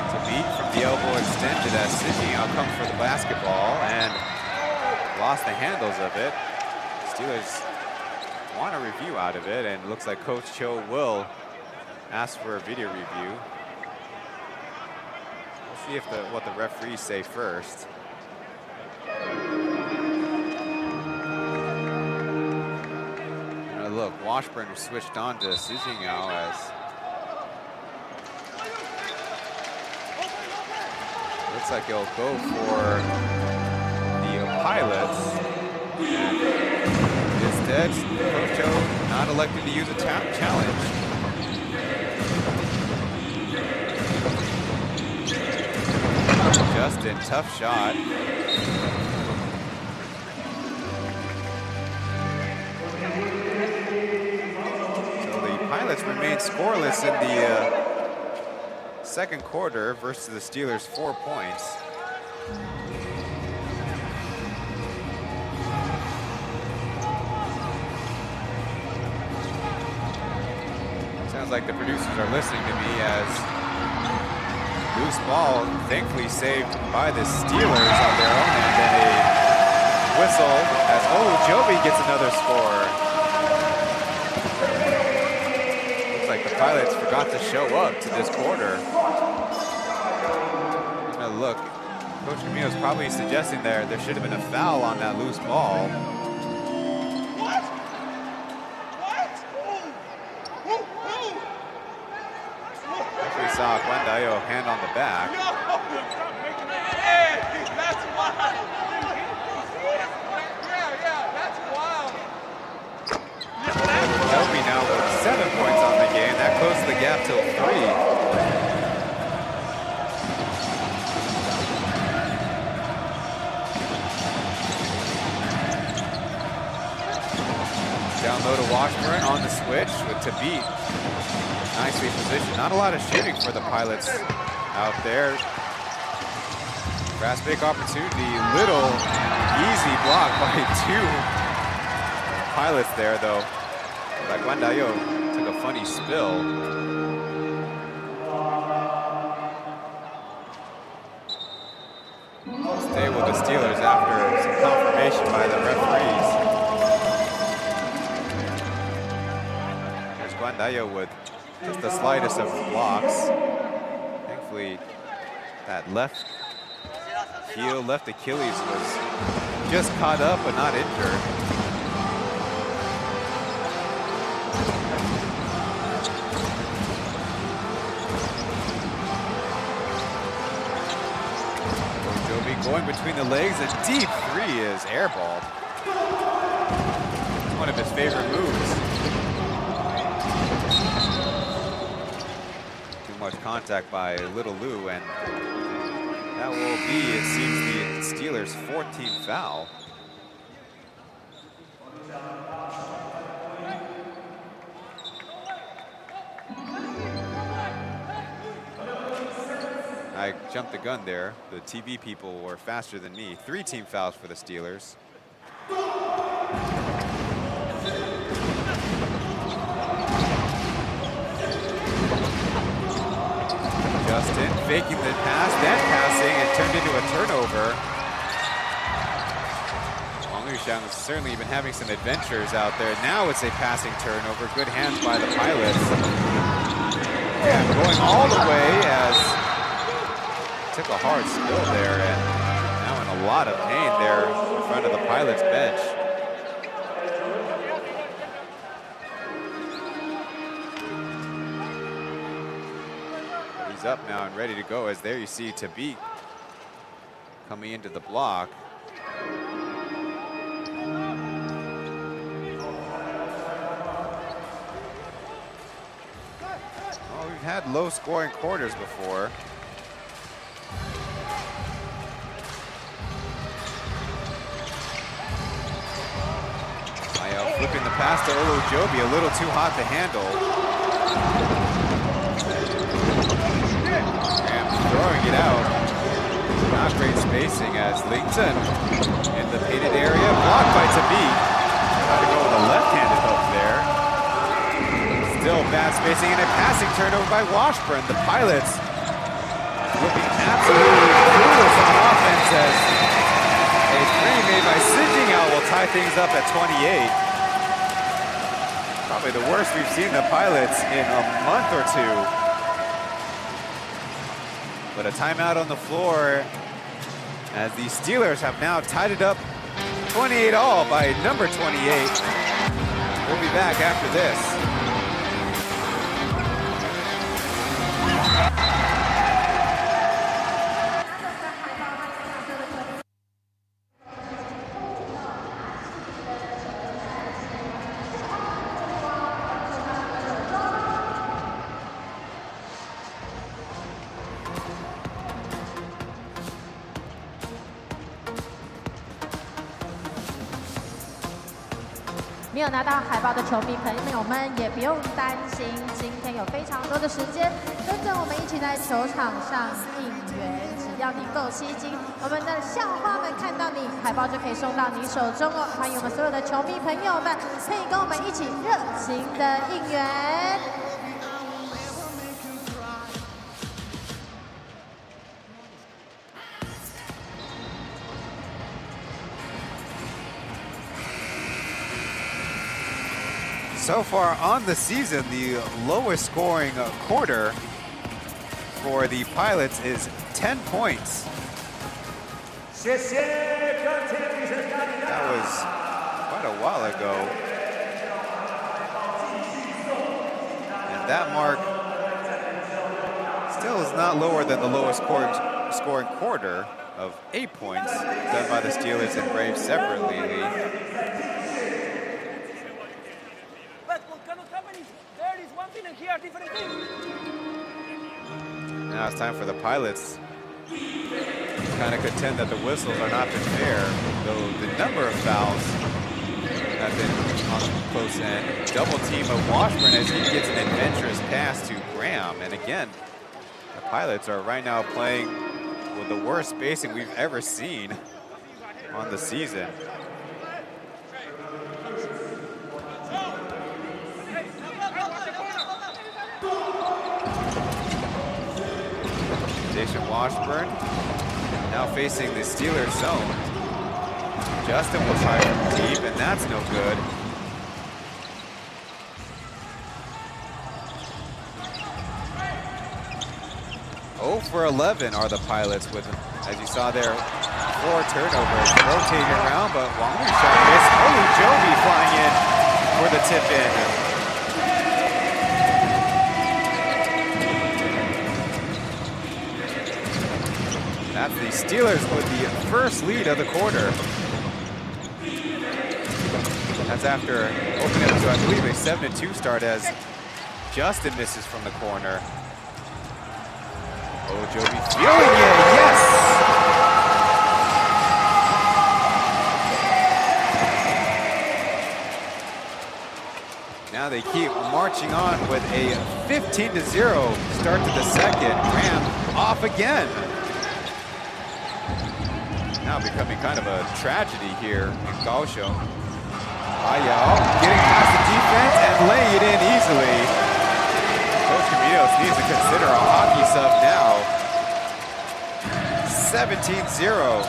To beat from the elbow extended as Sydney out comes for the basketball and lost the handles of it. Steelers want a review out of it, and it looks like Coach Cho will ask for a video review. We'll see if what the referees say first. Look, Washburn switched on to Sijingao as looks like he'll go for the Pilots. Instead, Coach Cho not elected to use a challenge. Justin, tough shot. So the Pilots remain scoreless in the second quarter versus the Steelers' 4 points. Sounds like the producers are listening to me as loose ball thankfully saved by the Steelers on their own end, and a whistle as Olujobi gets another score. Looks like the Pilots forgot to show up to this quarter. Now look, Coach Camino's probably suggesting there should have been a foul on that loose ball. Saw Guandayo hand on the back. Hey, that's wild. Yeah, that's wild. Toby now with 7 points on the game. That closed the gap till 3. Down low to Washburn on the switch with Tabit. Nicely positioned. Not a lot of shooting for the Pilots out there. Fast break opportunity. Little easy block by 2 Pilots there, though. Like Guandayo took a funny spill. Stay with the Steelers after some confirmation by the referees. There's Guandayo with just the slightest of blocks. Thankfully, that left heel, left Achilles was just caught up but not injured. Olujobi going between the legs, a deep 3 is airballed. It's one of his favorite moves. Much contact by Little Lou, and that will be, it seems, the Steelers' 14th foul. I jumped the gun there. The TV people were faster than me. 3 team fouls for the Steelers. Justin faking the pass, then passing, and turned into a turnover. Kaohsiung has certainly been having some adventures out there. Now it's a passing turnover. Good hands by the Pilots. And going all the way as took a hard spill there, and now in a lot of pain there in front of the Pilots bench. He's up now and ready to go, as there you see Tabik coming into the block. Oh, we've had low scoring quarters before. Flipping the pass to Olojobi, a little too hot to handle. And throwing it out. Not great spacing as Lington in the painted area. Blocked by Tabik. Trying to go with a left-handed hook there. Still bad spacing and a passing turnover by Washburn. The Pilots looking absolutely clueless on offense as a three made by Sinjing Out will tie things up at 28. Probably the worst we've seen the Pilots in a month or two. But a timeout on the floor as the Steelers have now tied it up 28-all by number 28. We'll be back after this.没有拿到海报的球迷朋友们也不用担心，今天有非常多的时间跟着我们一起在球场上应援。只要你够吸睛，我们的校花们看到你，海报就可以送到你手中哦。欢迎我们所有的球迷朋友们，可以跟我们一起热情的应援。So far on the season, the lowest scoring quarter for the Pilots is 10 points. That was quite a while ago. And that mark still is not lower than the lowest scoring quarter of 8 points done by the Steelers and Braves separately. Now it's time for the Pilots to kind of contend that the whistles are not been fair, though the number of fouls have been on the close end. Double team of Washburn as he gets an adventurous pass to Graham. And again, the Pilots are right now playing with the worst spacing we've ever seen on the season. Washburn now facing the Steelers zone. Justin will try from deep, and that's no good. Oh for 11 are the Pilots with, as you saw there, 4 turnovers. Rotating around, but Wang shot missed. Olojobi flying in for the tip in. That's the Steelers with the first lead of the quarter. That's after opening up to, I believe, a 7-2 start as Justin misses from the corner. Olojobi feeling it, yes! Now they keep marching on with a 15-0 start to the second. Graham off again. Now becoming kind of a tragedy here in Kaohsiung. Yao getting past the defense and laying it in easily. Coach Caminos needs to consider a hockey sub now. 17-0.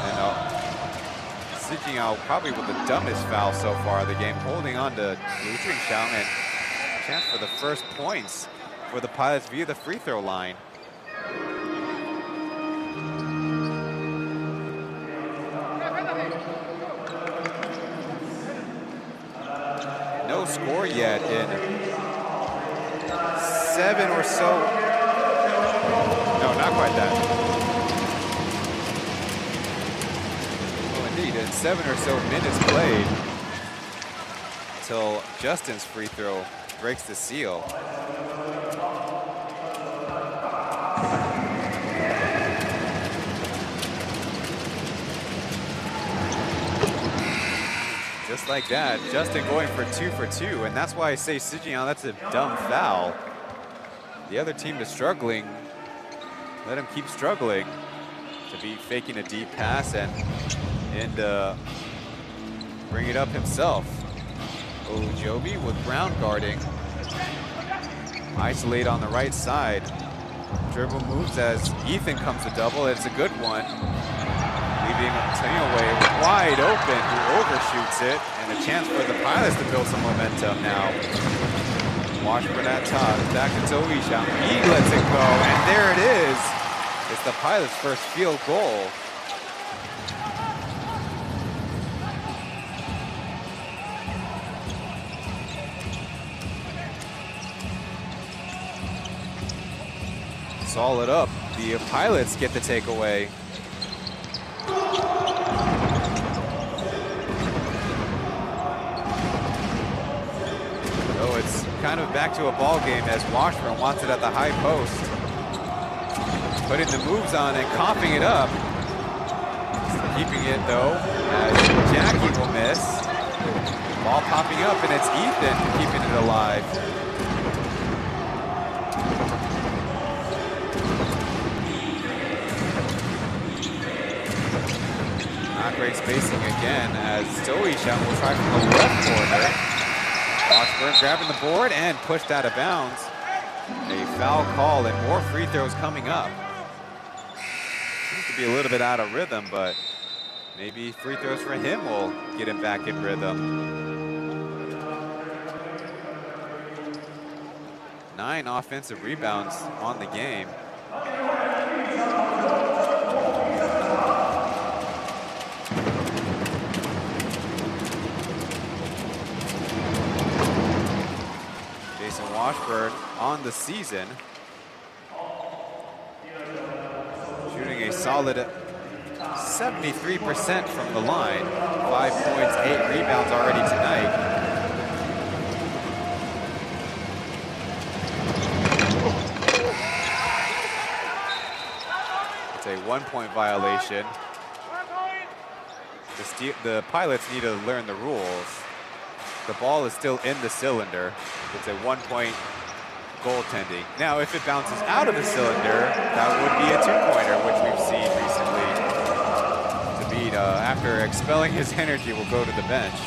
And Sijingyao probably with the dumbest foul so far of the game, holding on to Liu Jingxiang, and chance for the first points for the Pilots via the free throw line. No score yet in 7 or so. No, not quite that. Well, indeed, in 7 or so minutes played until Justin's free throw breaks the seal. Just like that, Justin going for 2 for 2, and that's why I say Sijingyao, that's a dumb foul. The other team is struggling. Let him keep struggling to be faking a deep pass and bring it up himself. Ojobi with Brown guarding. Isolate on the right side. Dribble moves as Ethan comes to double. It's a good one. Leaving Taoyuan wide open, who overshoots it, and a chance for the Pilots to build some momentum now. Washburn at top, back to Taoyuan. He lets it go, and there it is. It's the Pilots' first field goal. Solid up. The Pilots get the takeaway. So it's kind of back to a ball game as Washburn wants it at the high post. Putting the moves on and coughing it up. Keeping it though, as Jackie will miss. Ball popping up, and it's Ethan keeping it alive. Not great spacing again as Taoyuan will try from the left corner. Washburn grabbing the board and pushed out of bounds. A foul call and more free throws coming up. Seems to be a little bit out of rhythm, but maybe free throws for him will get him back in rhythm. 9 offensive rebounds on the game. Washburn on the season, shooting a solid 73% from the line. 5 points, 8 rebounds already tonight. It's a 1-point violation. The Pilots need to learn the rules. The ball is still in the cylinder. It's a 1-point goaltending. Now, if it bounces out of the cylinder, that would be a 2-pointer, which we've seen recently. Zabid, after expelling his energy, will go to the bench.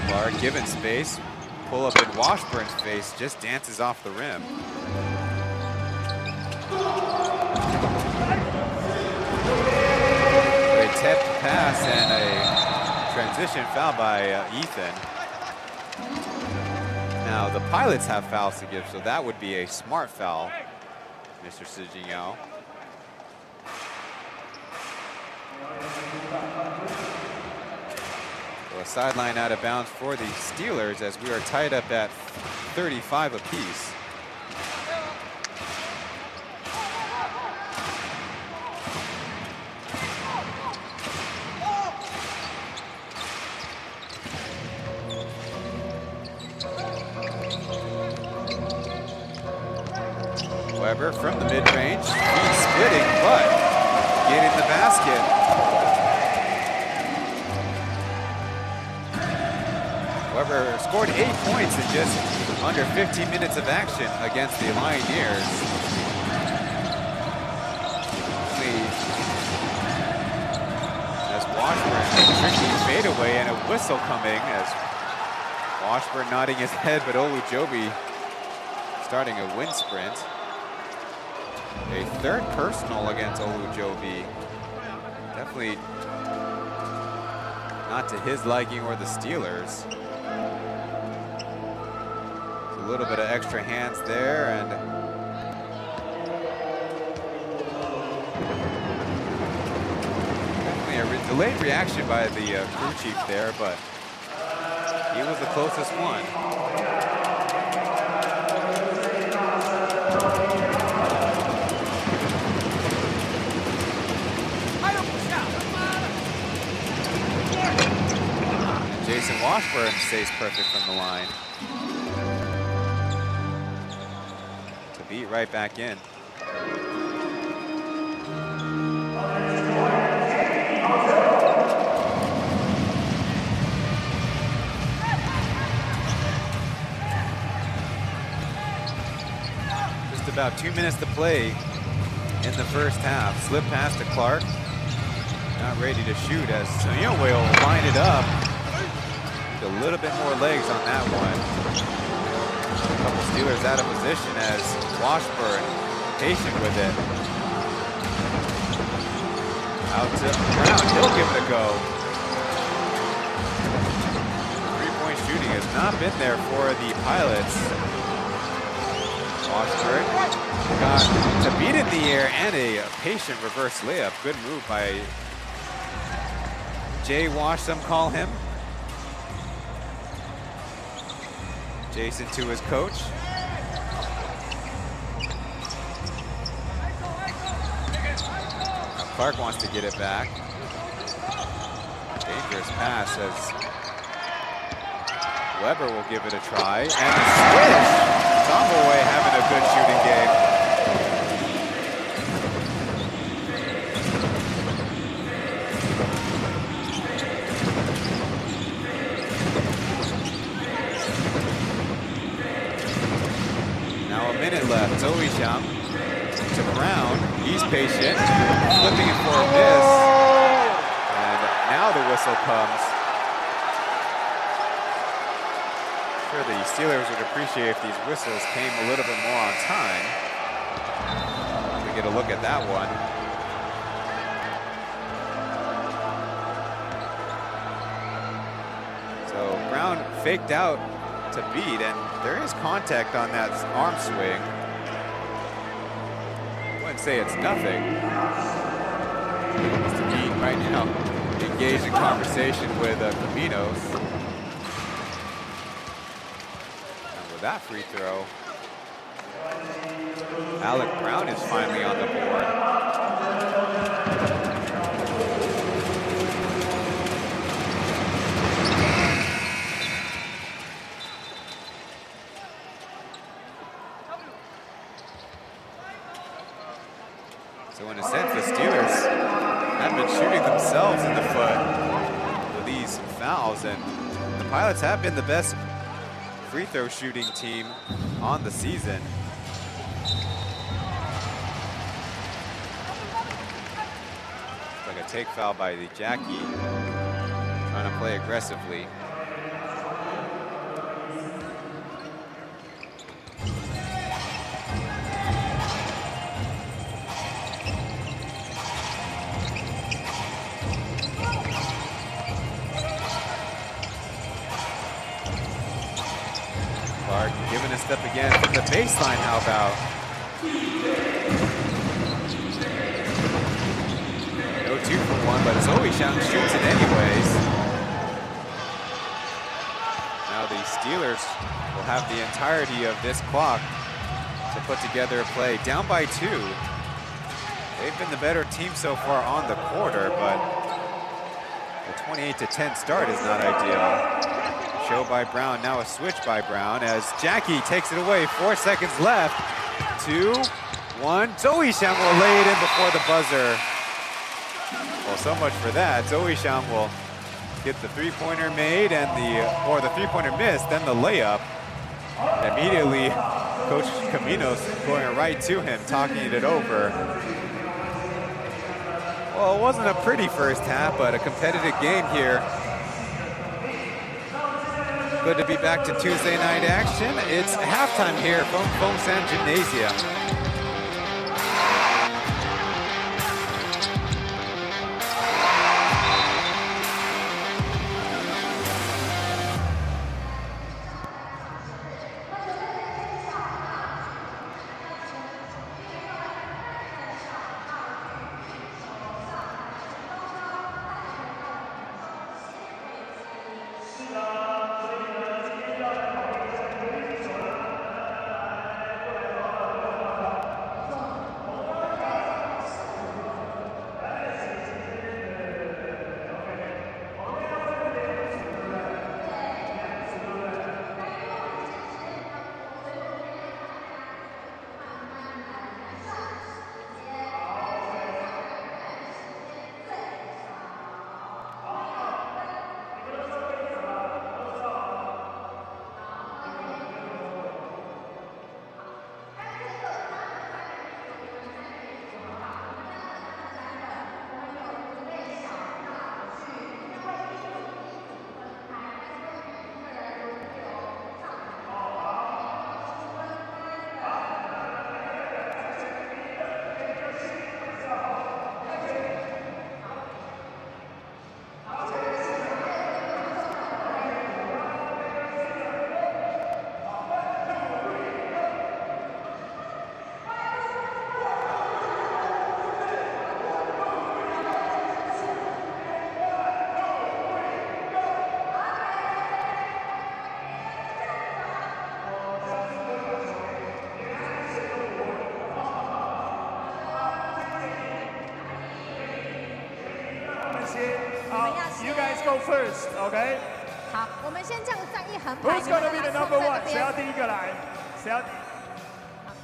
Clark given space. Pull up in Washburn's face, just dances off the rim. A tipped pass and a transition foul by Ethan. Now the Pilots have fouls to give, so that would be a smart foul, Mr. Sijingyao. A sideline out of bounds for the Steelers as we are tied up at 35 apiece. Weber from the mid-range, he's splitting, but getting the basket. Weber scored 8 points in just under 15 minutes of action against the Lioneers. As Washburn, tricky fadeaway and a whistle coming as Washburn nodding his head, but Olujobi starting a wind sprint. A third personal against Olujobi. Definitely not to his liking or the Steelers. A little bit of extra hands there, and definitely a delayed reaction by the crew chief there, but he was the closest one. Jason Washburn stays perfect from the line. To beat right back in. Just about 2 minutes to play in the first half. Slip pass to Clark. Not ready to shoot as Taoyuan will line it up. A little bit more legs on that one. A couple Steelers out of position as Washburn patient with it. Out to Brown, he'll give it a go. Three-point shooting has not been there for the Pilots. Washburn got to beat in the air and a patient reverse layup. Good move by Jay Wash, some call him. Jason to his coach. Now Clark wants to get it back. Dangerous pass as Weber will give it a try. And a swish! Tomboy having a good shooting game. Left, Taoyuan to Brown, he's patient, flipping it for a miss, and now the whistle comes. I'm sure the Steelers would appreciate if these whistles came a little bit more on time. We get a look at that one. So Brown faked out to beat, and there is contact on that arm swing. I wouldn't say it's nothing. It's Dean right now engaged in conversation with Caminos. And with that free throw, Alec Brown is finally on the board. So in a sense, the Steelers have been shooting themselves in the foot with these fouls, and the Pilots have been the best free throw shooting team on the season. It's like a take foul by the Jackie, trying to play aggressively. Giving a step again from the baseline, how about? No 2 for 1, but Taoyuan shoots it anyways. Now the Steelers will have the entirety of this clock to put together a play. Down by 2. They've been the better team so far on the quarter, but the 28-10 start is not ideal. Show by Brown, now a switch by Brown as Jackie takes it away. 4 seconds left to one. Taoyuan will lay it in before the buzzer. Well, so much for that. Taoyuan will get the three-pointer made and the three-pointer missed, then the layup. Immediately, Coach Caminos going right to him, talking it over. Well, it wasn't a pretty first half, but a competitive game here. Good to be back to Tuesday night action. It's halftime here from Fongshan Gymnasium. You guys go first, OK？ 好，我们先这样站一横排。 Who's gonna be the number one？ 谁要第一个来？谁要？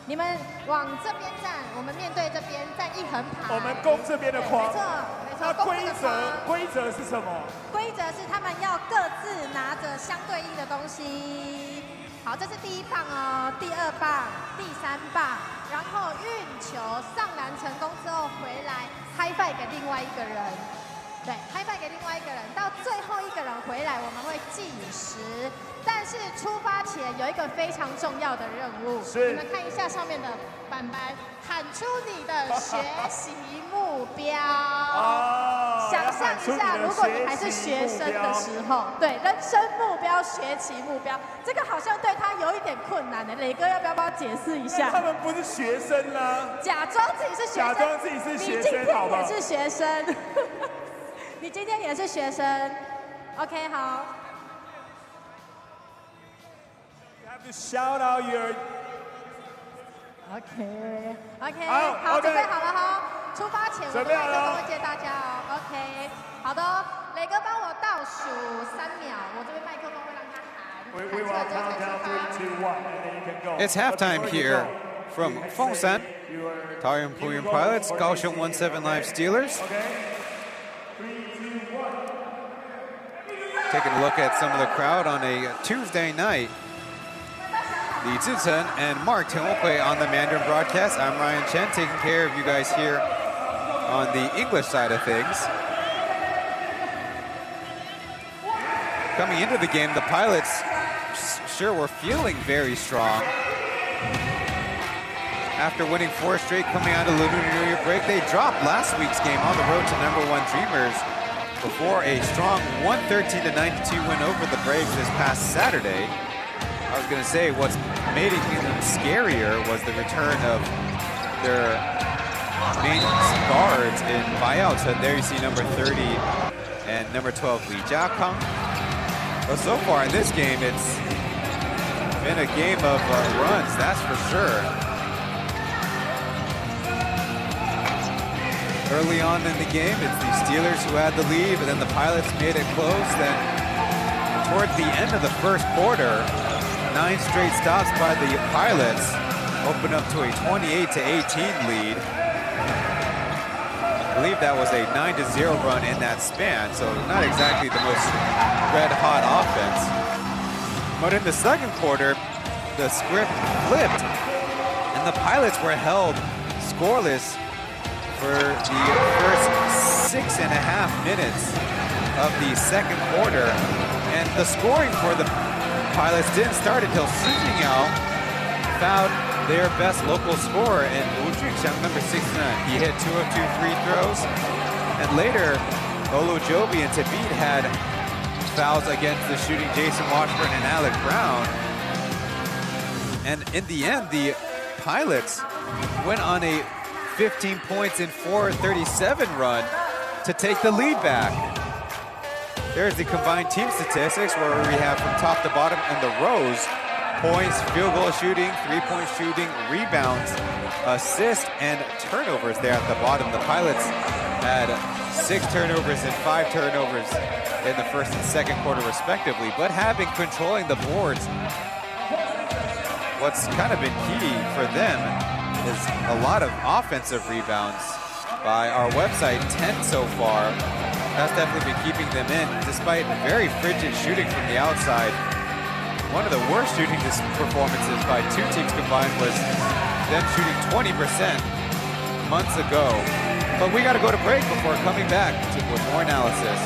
你们往这边站，我们面对这边站一横排。我们攻这边的框。没错，没错。那规则是什么？规则是他们要各自拿着相对应的东西。好，这是第一棒哦，第二棒，第三棒，然后运球上篮成功之后回来 high five 给另外一个人。 对 ，high five 给另外一个人，到最后一个人回来，我们会计时。但是出发前有一个非常重要的任务，你们看一下上面的板板，喊出你的学习目标。哦。想象一下，如果你还是学生的时候，对，人生目标、学习目标，这个好像对他有一点困难的。磊哥要不要帮我解释一下？他们不是学生啊。假装自己是学生。假装自己是学生，好不好？你今天也是学生。你今天也是学生 ，OK， 好。You have to shout out your. OK， 好，准备好了哈。出发前，我们麦克风会接大家哦。OK， 好的，磊哥帮我倒数3秒，我这边麦克风会让他喊。It's halftime here from Fongshan, Taoyuan Pauian Pilots, Kaohsiung 17 Live Steelers. Taking a look at some of the crowd on a Tuesday night. Li Zichen and Mark Tianhui on the Mandarin broadcast. I'm Ryan Chen, taking care of you guys here on the English side of things. Coming into the game, the Pilots sure were feeling very strong. After winning 4 straight coming out of the Lunar New Year break, they dropped last week's game on the road to #1 Dreamers before a strong 113-92 win over the Braves this past Saturday. I was going to say what's made it even scarier was the return of their main guards in buyouts. And there you see number 30 and number 12 Li Jiakang. But so far in this game, it's been a game of runs, that's for sure. Early on in the game, it's the Steelers who had the lead, but then the Pilots made it close. Then towards the end of the first quarter, 9 straight stops by the Pilots open up to a 28-18 lead. I believe that was a 9-0 run in that span, so not exactly the most red-hot offense. But in the second quarter, the script flipped, and the Pilots were held scoreless for the first 6.5 minutes of the second quarter. And the scoring for the Pilots didn't start until Su Jingyao fouled their best local scorer in Wu Junxiang, number 69. He hit 2 of 2 free throws. And later, Olo Joby and Tabit had fouls against the shooting Jason Washburn and Alec Brown. And in the end, the Pilots went on a 15 points in 4:37 run to take the lead back. There's the combined team statistics where we have from top to bottom in the rows: points, field goal shooting, three-point shooting, rebounds, assists, and turnovers there at the bottom. The Pilots had 6 turnovers and 5 turnovers in the first and second quarter respectively, but have been controlling the boards. What's kind of been key for them is a lot of offensive rebounds by our website, 10 so far. That's definitely been keeping them in, despite very frigid shooting from the outside. One of the worst shooting performances by 2 teams combined was them shooting 20% months ago. But we got to go to break before coming back with more analysis.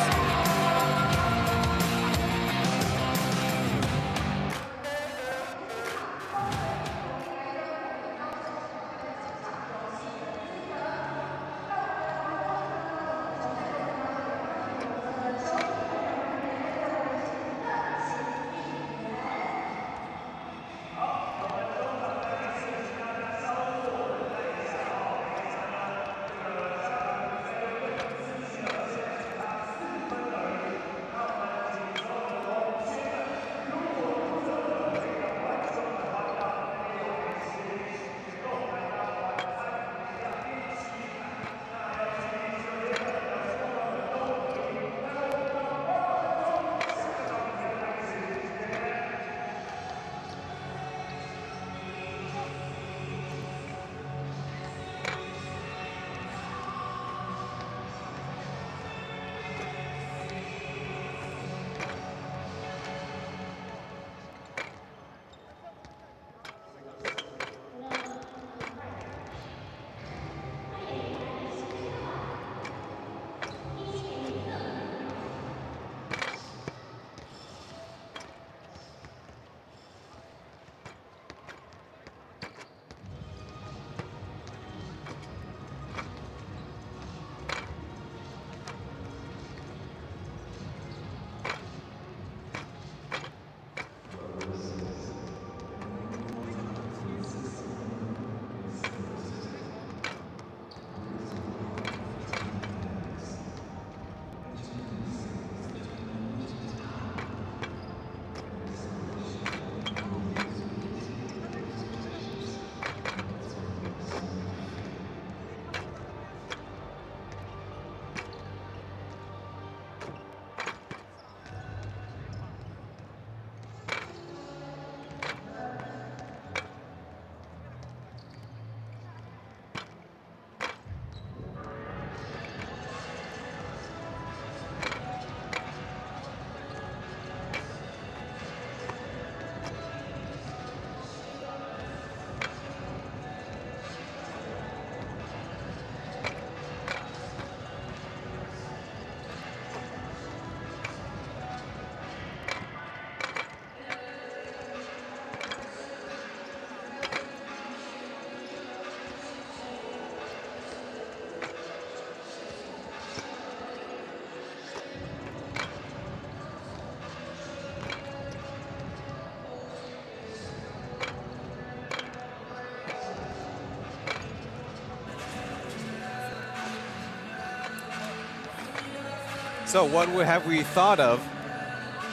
So what have we thought of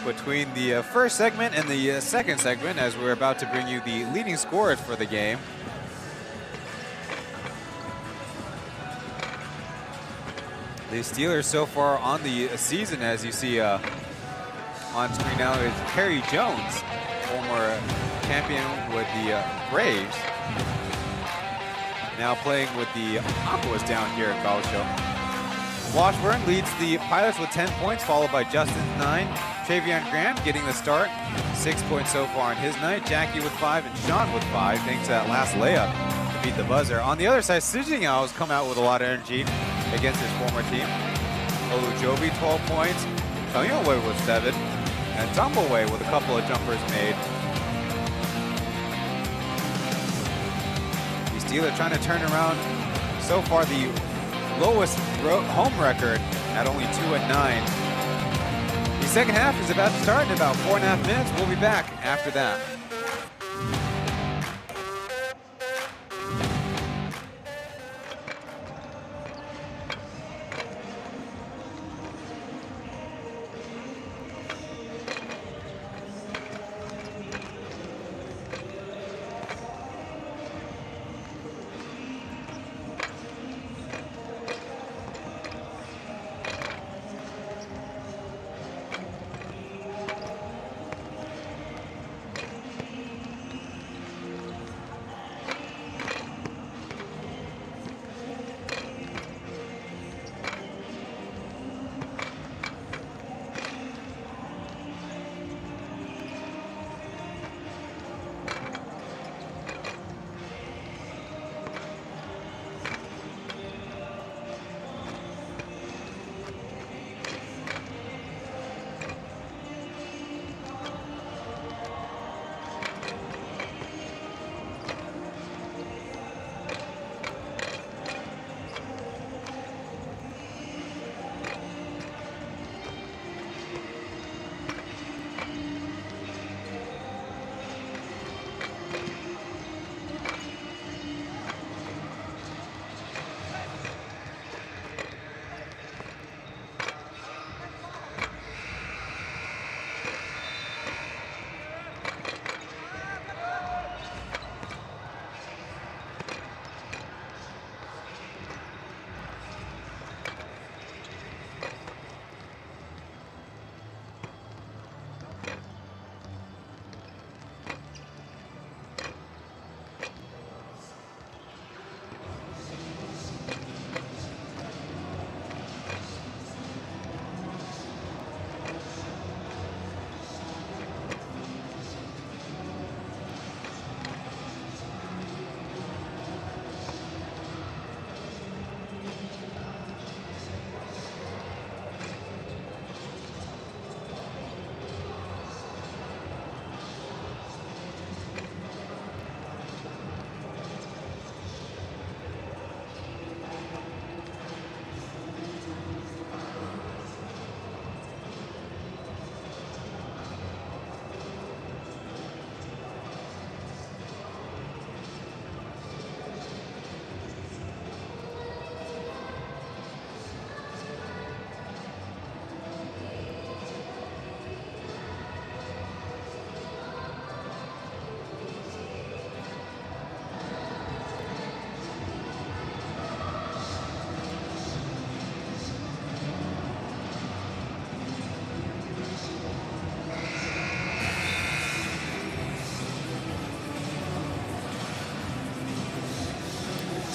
between the first segment and the second segment, as we're about to bring you the leading scorers for the game? The Steelers so far on the season, as you see on screen now, is Perry Jones, former champion with the Braves. Now playing with the Aquas down here in Kaohsiung. Washburn leads the Pilots with 10 points, followed by Justin 9. Travion Graham getting the start, 6 points so far in his night. Jackie with 5 and Sean with 5, thanks to that last layup to beat the buzzer. On the other side, Sijinghao has come out with a lot of energy against his former team. Olujobi 12 points, Taoyuan with 7, and Tumbleaway with a couple of jumpers made. The Steelers trying to turn around so far the lowest home record at only 2-9. The second half is about to start in about 4.5 minutes. We'll be back after that.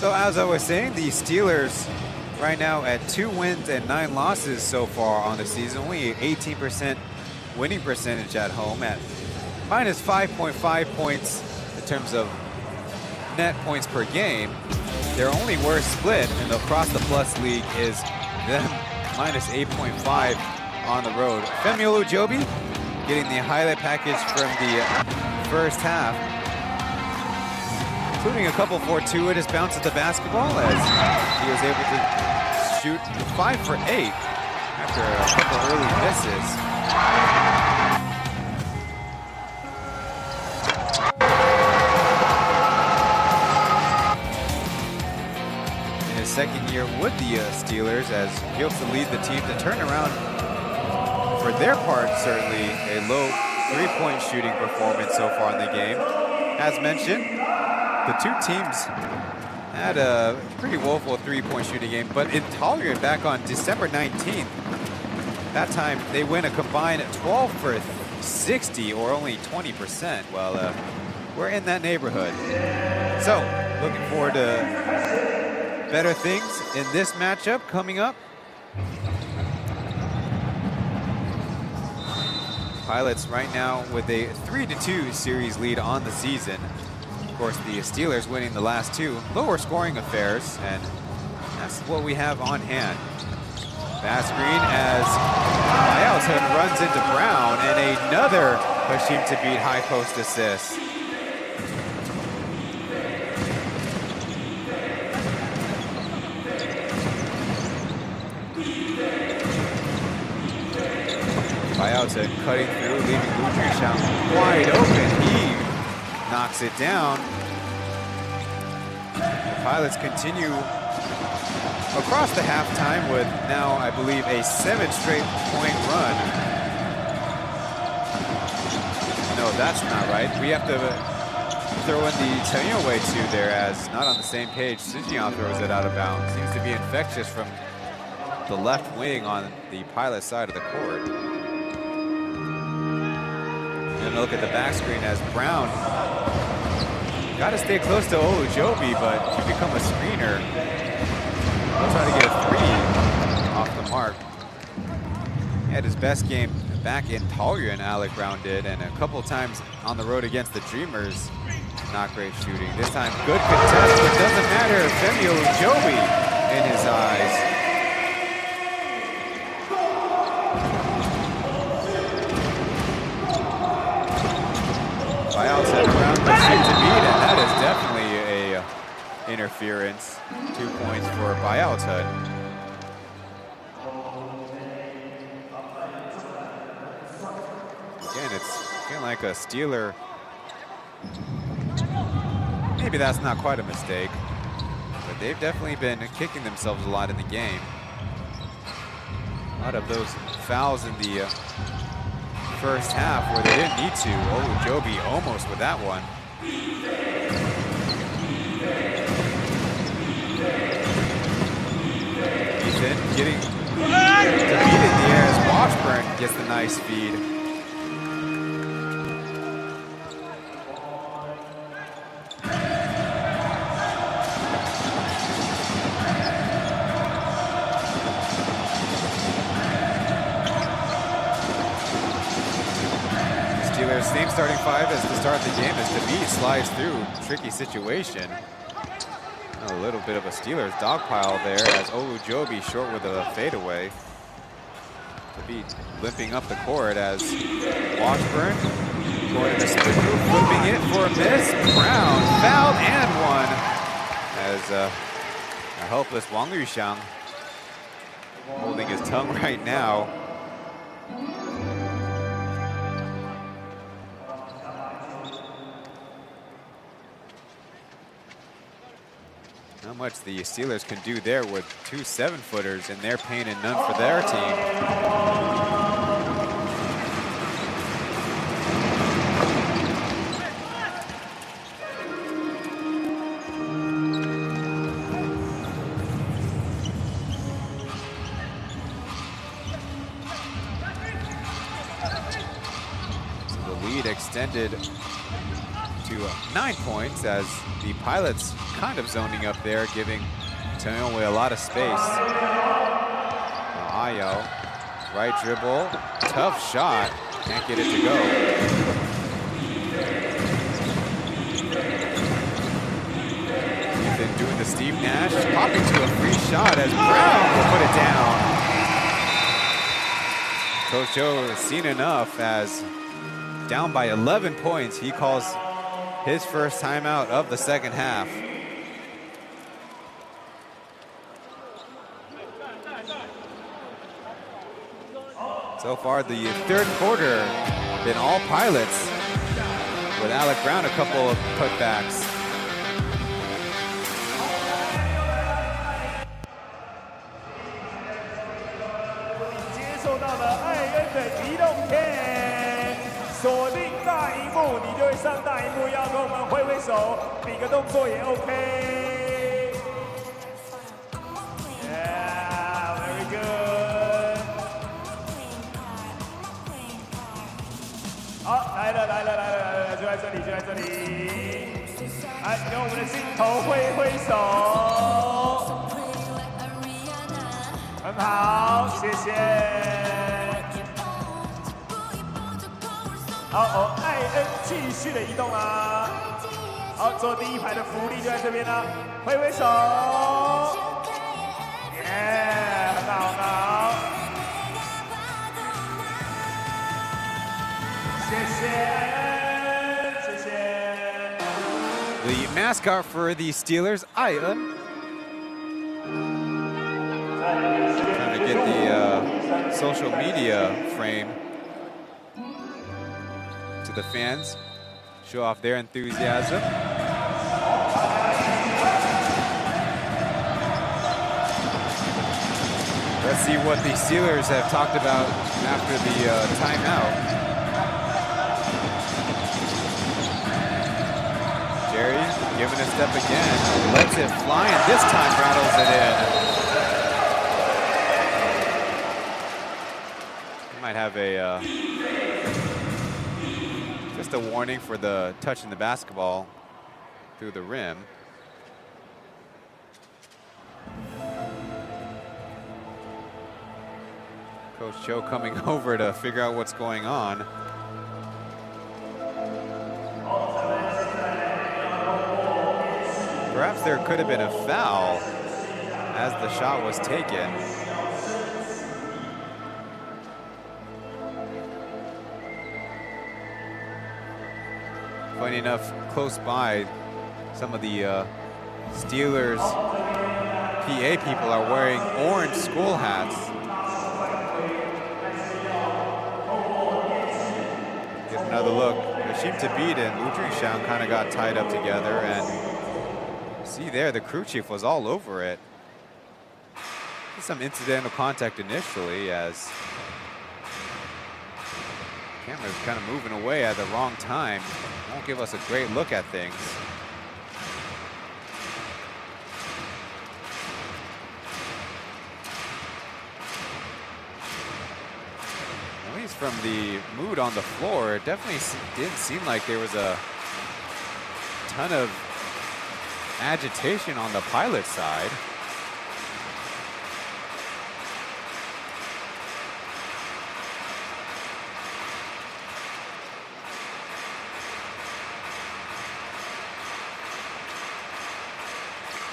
So as I was saying, the Steelers right now at 2 wins and 9 losses so far on the season. Only 18% winning percentage at home at minus 5.5 points in terms of net points per game. Their only worst split in the across the plus league is them minus 8.5 on the road. Femi Olujobi getting the highlight package from the first half, including a couple fortuitous bounces at the basketball as he was able to shoot 5 for 8 after a couple early misses. In his second year with the Steelers, as he hopes to lead the team to turn around, for their part, certainly a low three-point shooting performance so far in the game. As mentioned, the two teams had a pretty woeful three-point shooting game, but in Taoyuan back on December 19th, that time they win a combined 12 for 60 or only 20%. Well, we're in that neighborhood. So, looking forward to better things in this matchup coming up. Pilots right now with a 3-2 series lead on the season. Of course, the Steelers winning the last two lower scoring affairs, and that's what we have on hand. Fast screen as Pauian runs into Brown, and another Kaohsiung to beat high post assist. Pauian cutting through, leaving Lujian wide open. He knocks it down. The Pilots continue across the halftime with now, I believe, a 7 straight point run. No, that's not right. We have to throw in the Taoyuan way too there, as not on the same page. Sujian throws it out of bounds. Seems to be infectious from the left wing on the Pilot side of the court. And look at the back screen as Brown got to stay close to Olujobi, but he become a screener. He'll try to get a 3 off the mark. He had his best game back in Taoyuan, Alec Brown did, and a couple times on the road against the Dreamers. Not great shooting. This time, good contest, but doesn't matter. Femi Olujobi in his eyes. Outside around the shoot to beat, and that is definitely a interference. 2 points for Pauian. Again, it's feeling like a Steeler. Maybe that's not quite a mistake, but they've definitely been kicking themselves a lot in the game. A lot of those fouls in the first half where they didn't need to. Olujobi almost with that one. Ethan getting defeated in the air as Washburn gets the nice feed. Same starting five as the start of the game as David slides through. Tricky situation. A little bit of a Steelers dogpile there as Olujobi short with a fadeaway. David limping up the court as Washburn going to the split move, flipping it for a miss. Brown fouled and one as a helpless Wang Luxiang holding his tongue right now. Not much the Steelers can do there with 2 7-footers in their paint and none for their team. So the lead extended to 9 points as the Pilots kind of zoning up there, giving Taoyuan a lot of space. Ayo, right dribble, tough shot, can't get it to go. Ethan doing the Steve Nash, popping to a free shot as Brown will put it down. Coach Joe has seen enough as down by 11 points, he calls his first timeout of the second half. So far, the third quarter been all Pilots, with Alec Brown a couple of putbacks. Yeah, very good. 在这里，就在这里。来，跟我们的镜头挥挥手，很好，谢谢。好，艾恩继续的移动啦。好，坐第一排的福利就在这边啦，挥挥手，耶，很好，很好。谢谢艾恩，谢谢。The mascot for the Steelers, Pauian. Trying to get the social media frame to the fans, show off their enthusiasm. Let's see what the Steelers have talked about after the timeout. Jerry giving a step again, lets it fly, and this time rattles it in. He might have a just a warning for the touching the basketball through the rim. Coach Cho coming over to figure out what's going on. Perhaps there could have been a foul as the shot was taken. Funny enough, close by, some of the Steelers PA people are wearing orange school hats. Give another look. Hashim Tabit and Wu Jingxiang kind of got tied up together, and see there, the crew chief was all over it. Some incidental contact initially as camera's kind of moving away at the wrong time. Won't give us a great look at things. At least from the mood on the floor, it definitely didn't seem like there was a ton of agitation on the pilot side.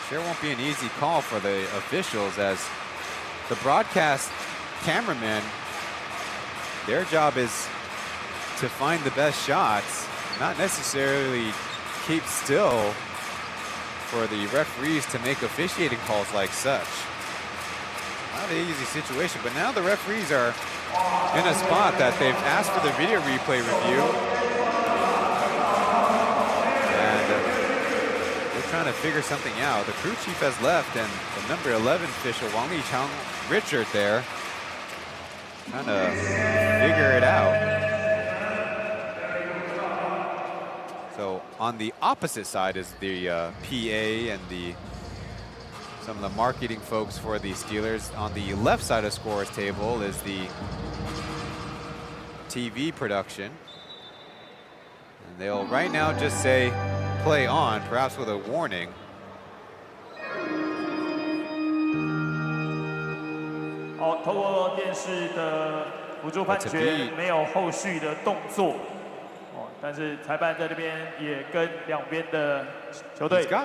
Sure won't be an easy call for the officials, as the broadcast cameramen, their job is to find the best shots, not necessarily keep still for the referees to make officiating calls like such. Not an easy situation, but now the referees are in a spot that they've asked for the video replay review. And they're trying to figure something out. The crew chief has left, and the number 11 official, Wang Li Chang Richard there, trying to figure it out. So on the opposite side is the PA and some of the marketing folks for the Steelers. On the left side of scorer's table is the TV production. And they'll right now just say play on, perhaps with a warning. 好，透过电视的辅助判决，没有后续的动作。但是裁判在这边也跟两边的球队解释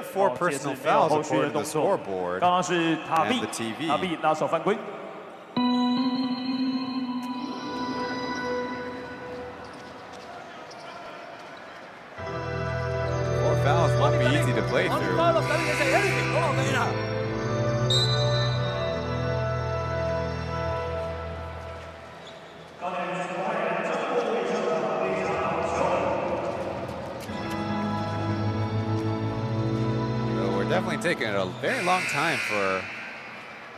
没有后续的动作。刚刚是塔比拿手犯规。Four fouls won't be easy to play through. Definitely taking a very long time for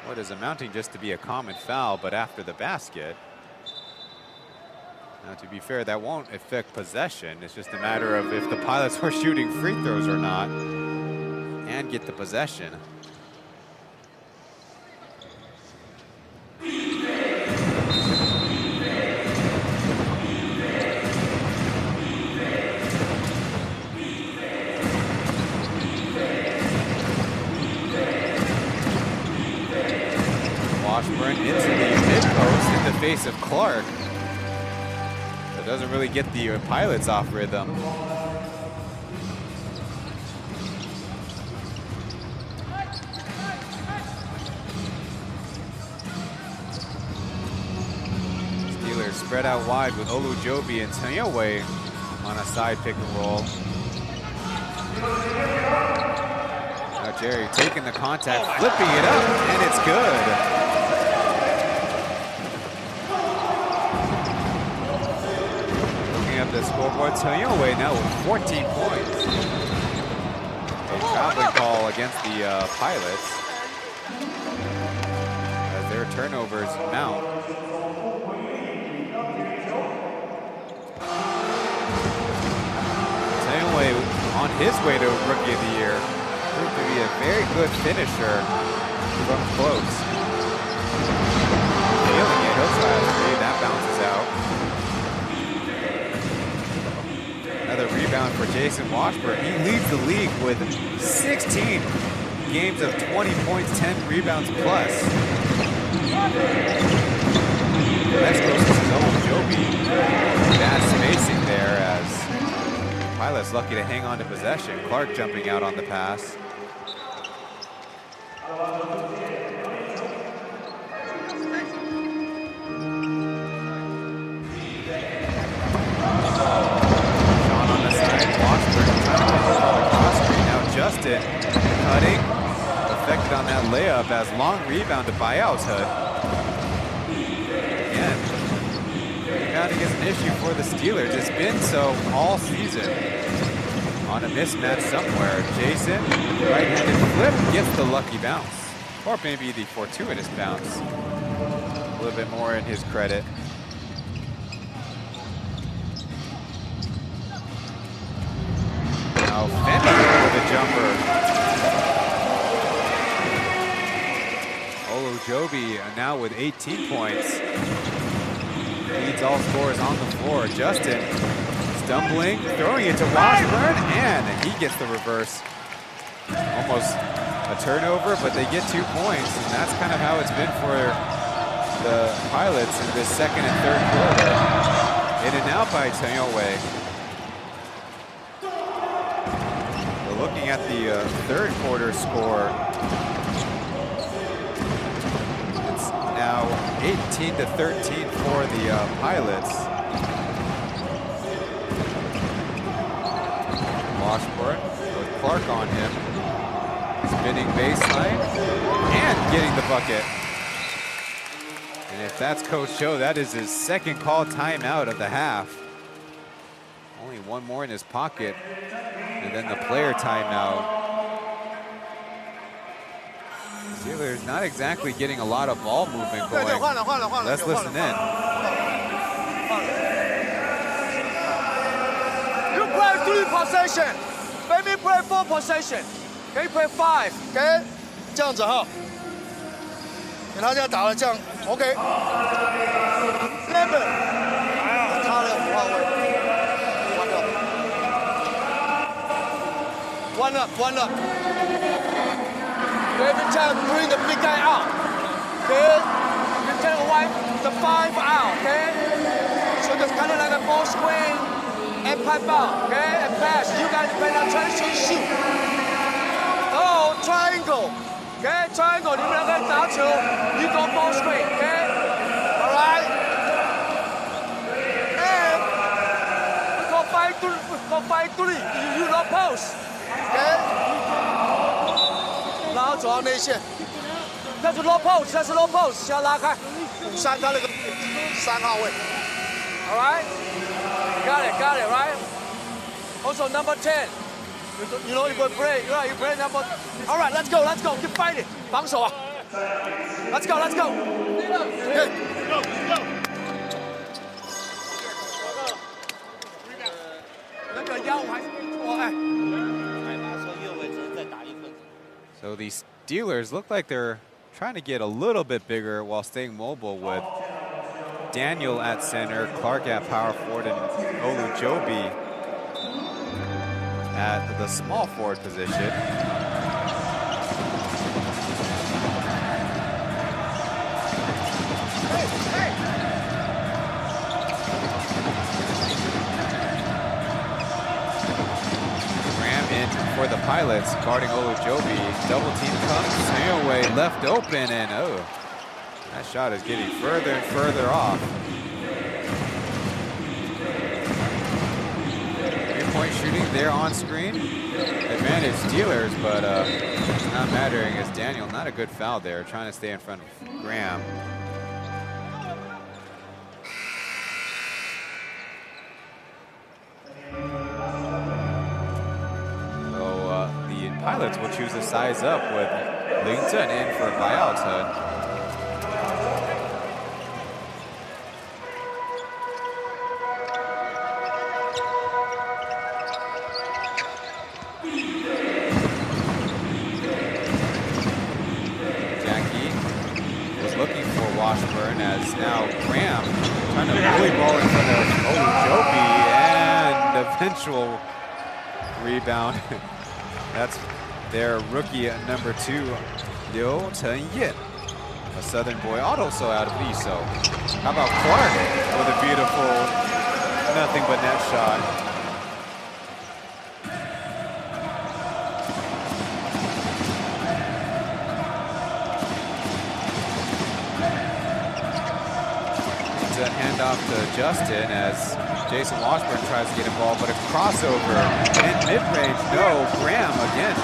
what is amounting just to be a common foul, but after the basket. Now, to be fair, that won't affect possession. It's just a matter of if the Pilots were shooting free throws or not and get the possession. Washburn into the mid-post in the face of Clark. It doesn't really get the Pilots off rhythm. Steelers spread out wide with Olujobi and Taoyuan on a side pick and roll. Now Jerry taking the contact, flipping it up, and it's good. Looking at the scoreboard, Taoyuan now with 14 points. A traveling call against the Pilots as their turnovers mount. Taoyuan on his way to Rookie of the Year. Proved to be a very good finisher from close. Feeling it, he'll try a three, that bounces out. Another rebound for Jason Washburn. He leads the league with 16 games of 20 points, 10 rebounds plus. Next goes to Olujobi. Bad spacing there as Pilots lucky to hang on to possession. Clark jumping out on the pass. Sean on the side, Washburn trying to call the cross screen. Now Justin cutting, affected on that layup as long rebound to Buyou's hood. Again, rebounding is an issue for the Steelers. It's been so all season. On a mismatch somewhere, Jason, right-handed flip, gets the lucky bounce. Or maybe the fortuitous bounce. A little bit more in his credit. Now Fenner with a jumper. Olujobi now with 18 points. Leads all scorers on the floor. Justin stumbling, throwing it to Washburn, and he gets the reverse. Almost a turnover, but they get 2 points, and that's kind of how it's been for the Pilots in this second and third quarter. In and out by Taoyuan. We're looking at the third quarter score. It's now 18-13 for the Pilots. Washburn with Clark on him. Spinning baseline and getting the bucket. And if that's Coach Cho, that is his second call timeout of the half. Only one more in his pocket. And then the player timeout. Steelers not exactly getting a lot of ball movement going. Let's listen in. You play 3 possession. Maybe play 4 possession.可以 play 5， OK， 这样子哈，给他这样打了这样 ，OK。Lemon， 差了5号位，完了。Every time bring the big guy out, okay? You take away the 5 out, okay? So it's kind of like a ball screen and pipe out, okay? And pass. You guys play that transition shoot. Oh, triangle. Okay, triangle. 你们两个打球 you go ball screen, okay? All right? And go 5-3. You no post, okay? 然后走到内线，那是 low post， 那是 low post， 先要拉开，3他那个3号位 ，all right? Got it, right? Also number 10. You know you play, right? You play number. All right, let's go, keep fighting. 防守啊 ，let's go. Okay. Go. 那个1-5还是没错哎。So the Steelers look like they're trying to get a little bit bigger while staying mobile with Daniel at center, Clark at power forward, and Olujobi at the small forward position. Graham in for the Pilots, guarding Olujobi. Double team comes, swing away, left open, and oh, that shot is getting further and further off. 3-point shooting there on screen. Advantage Steelers, but it's not mattering as Daniel, not a good foul there, trying to stay in front of Graham. Pilots will choose to size up with Ling-Chen in for Pao Chen. Jackie was looking for Washburn as now Graham trying to bully ball in front of Olujobi and eventual rebound. That's their rookie at number 2, Liu Chenyin, a Southern boy, also out of Liso. How about Clark with a beautiful nothing but net shot. It's a handoff to Justin as Jason Washburn tries to get involved, but a crossover in mid-range. No, Graham again.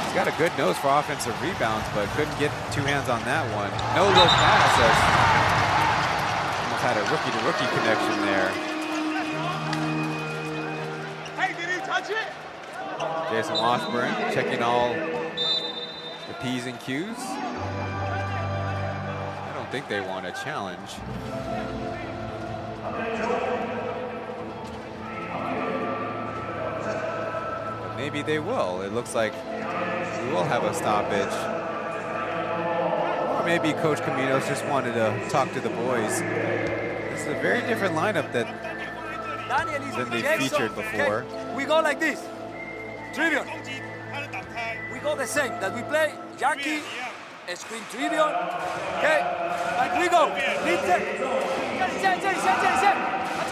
He's got a good nose for offensive rebounds, but couldn't get 2 hands on that one. No look pass as almost had a rookie-to-rookie connection there. Hey, did he touch it? Jason Washburn checking all the P's and Q's. I don't think they want a challenge. Maybe they will. It looks like we will have a stoppage. Or maybe Coach Caminos just wanted to talk to the boys. This is a very different lineup than they featured before. Okay. We go like this. Tribune. We go the same that we play Jackie, screen Tribune. Okay? Like we go. Let's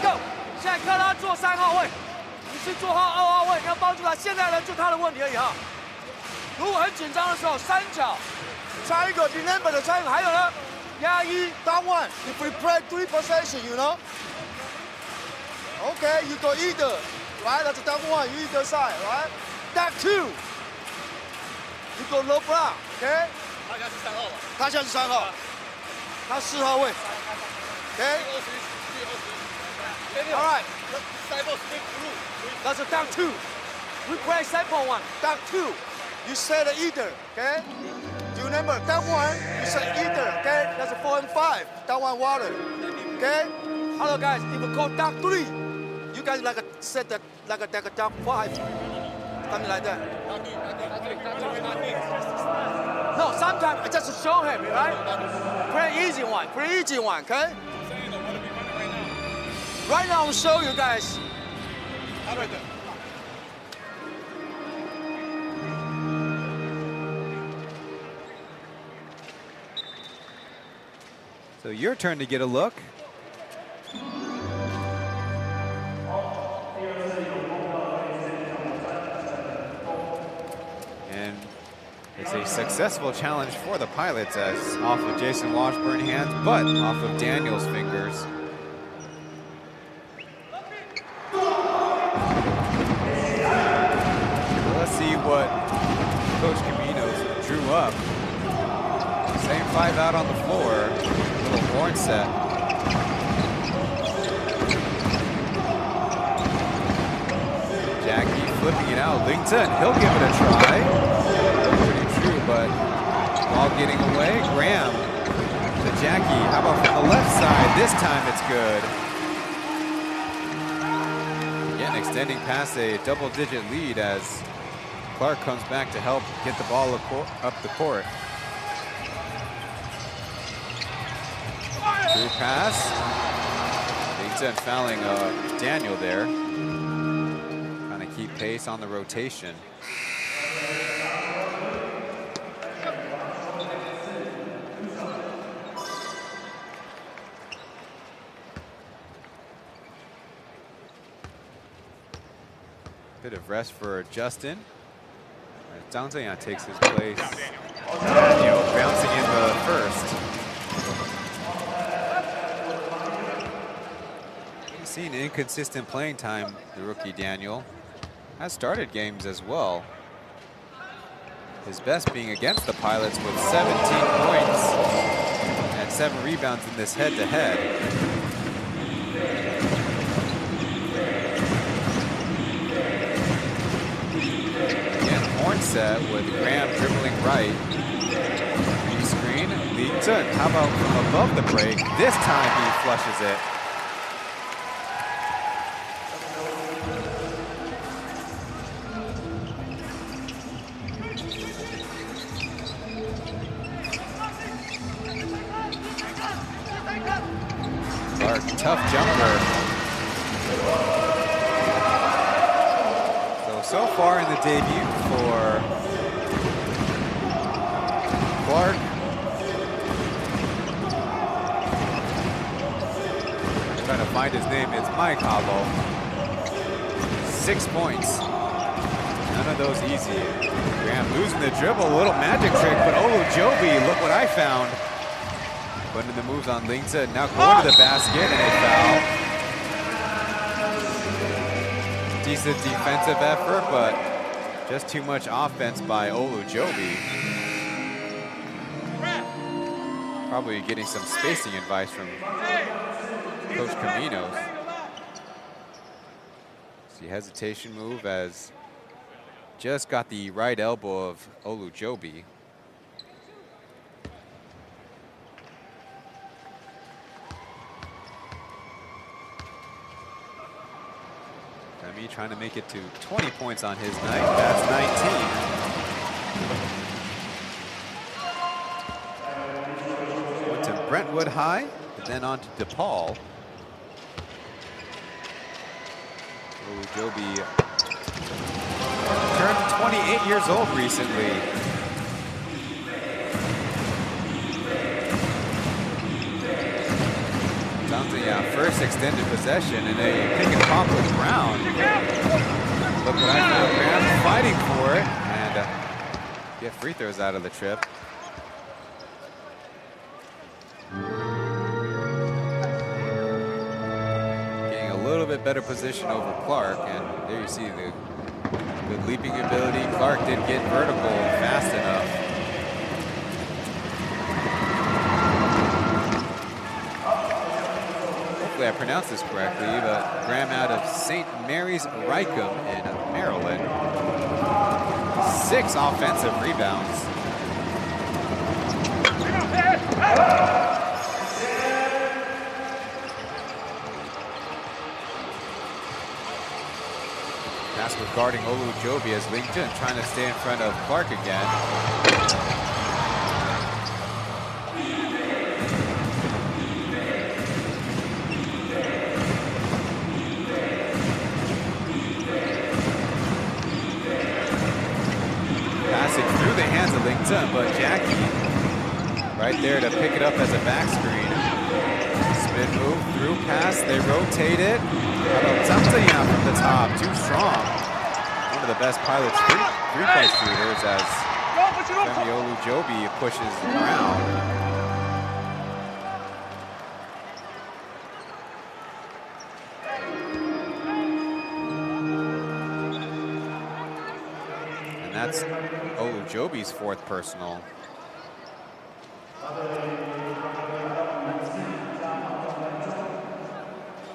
go. 现在看他做3号位。 是做好2号位，你要帮助他。现在呢，就他的问题而已哈。如果很紧张的时候，3角插一个 remember 的插一个，还有呢，压1 down 1. If we play 3 possession, you know. Okay, you go either, right? That's down 1. You either side, right? Down 2. You go low block, okay? 他现在是3号吧？他现在是3号，他4号位。Okay. All right. That's a down 2. We play sample 1. Down 2. You said either, okay? Do you remember? Down 1, you said either, okay? That's a 4 and 5. Down 1 water, okay? Hello guys, if we go down 3, you guys said that like a down 5. Something like that. No, sometimes just to show him, right? Pretty easy one, okay? Right now, I'll show you guys. So your turn to get a look. And it's a successful challenge for the Pilots as off of Jason Washburn's hands, but off of Daniel's fingers. What Coach Caminos drew up. Same 5 out on the floor. Little horn set. Jackie flipping it out. Ling-Chen, he'll give it a try. Pretty true, but ball getting away. Graham to Jackie. How about from the left side? This time it's good. Again, extending past a double-digit lead as Clark comes back to help get the ball up the court. Through pass. Ling-Chen fouling Daniel there. Trying to keep pace on the rotation. Bit of rest for Justin. Zhang Zheyan takes his place. Daniel bouncing in the first. He's seen inconsistent playing time, the rookie Daniel. Has started games as well. His best being against the Pilots with 17 points and 7 rebounds in this head-to-head. Set with Graham dribbling right. Screen, Lee Chen. How about from above the break? This time he flushes it. Clark, tough jumper. So far in the debut for Clark, I'm trying to find his name, it's Mike Habo. 6 points. None of those easy. Graham losing the dribble, a little magic trick, but Olujobi, look what I found. Putting the moves on Lingza, now going to the basket and a foul. Decent defensive effort, but just too much offense by Olujobi. Probably getting some spacing advice from Coach Caminos. See, hesitation move as just got the right elbow of Olujobi. Remy trying to make it to 20 points on his night. That's 19. Went to Brentwood High, and then on to DePaul. Olujobi turned 28 years old recently. Yeah, first extended possession and a pick and pop with Brown. Look what I found, Brown fighting for it and get free throws out of the trip. Getting a little bit better position over Clark, and there you see the good leaping ability. Clark didn't get vertical fast enough. I pronounced this correctly, but Graham out of St. Mary's Rickham in Maryland. 6 offensive rebounds. Pass with guarding Olujobi as Lincoln trying to stay in front of Clark again. But Jackie right there to pick it up as a back screen. Spin move, through pass, they rotate it. Zhang Zheyan from the top, too strong. One of the best Pilots three-point shooters as Remy Olujobi pushes the ground. And that's Olujobi's 4th personal.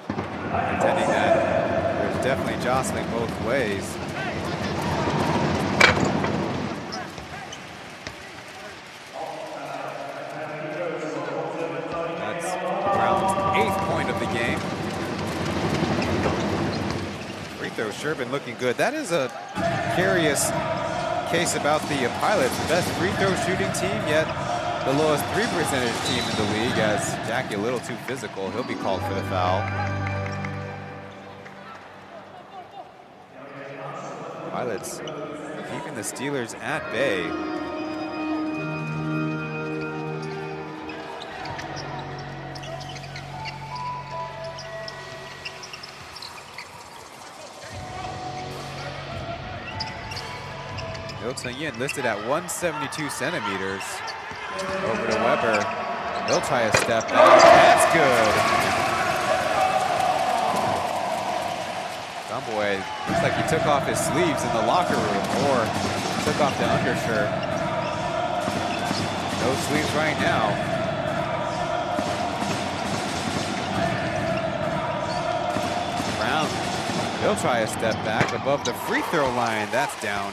Pretending that there's definitely jostling both ways. That's Brown's 8th point of the game. Free throw sure been looking good. That is a curious case about the Pilots, the best free throw shooting team, yet the lowest 3 percentage team in the league, as Jackie a little too physical. He'll be called for the foul. Pilots keeping the Steelers at bay. Liu Chenyin listed at 172 centimeters. Over to Weber. He'll try a step back. That's good. Zambue looks like he took off his sleeves in the locker room or took off the undershirt. No sleeves right now. Brown, he'll try a step back above the free throw line. That's down.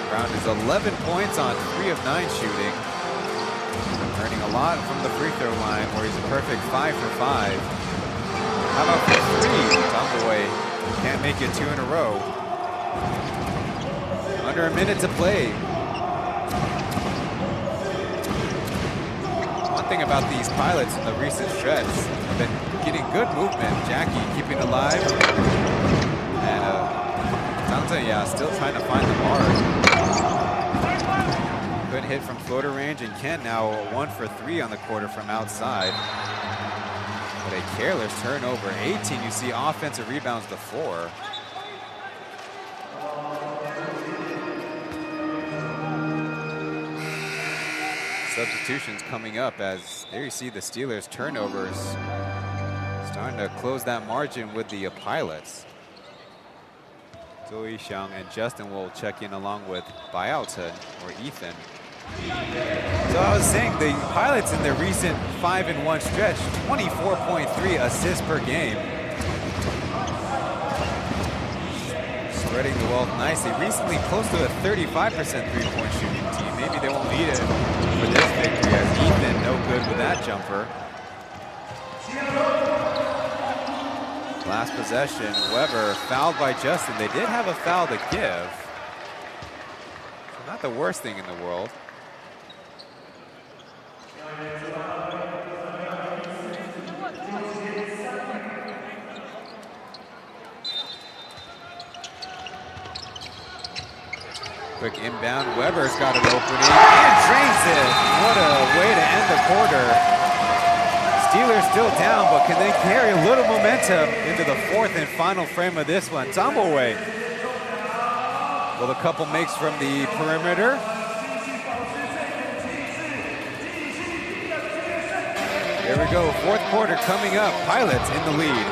Brown is 11 points on 3 of 9 shooting. Earning a lot from the free throw line where he's a perfect 5 for 5. How about for 3? Zambue can't make it 2 in a row. Under a minute to play. One thing about these pilots in the recent stretch have been getting good movement. Jackie keeping it alive. And Zhang Zheya still trying to find the mark. Good hit from floater range, and Ken now 1 for 3 on the quarter from outside. But a careless turnover. 18, you see offensive rebounds to 4. Substitutions coming up as there you see the Steelers turnovers starting to close that margin with the pilots. Taoyuan and Justin will check in along with Chen or Ethan. So I was saying the pilots in their recent 5-1 stretch, 24.3 assists per game. Spreading the wealth nicely. Recently close to a 35% three-point shooting team. Maybe they won't need it for this victory as Ethan no good with that jumper. Last possession, Weber fouled by Justin. They did have a foul to give. So not the worst thing in the world. Quick inbound, Weber's got an opening and drains it. What a way to end the quarter. Steelers still down, but can they carry a little momentum into the 4th and final frame of this one? Zambue with a couple makes from the perimeter. Here we go, 4th quarter coming up. Pilots in the lead.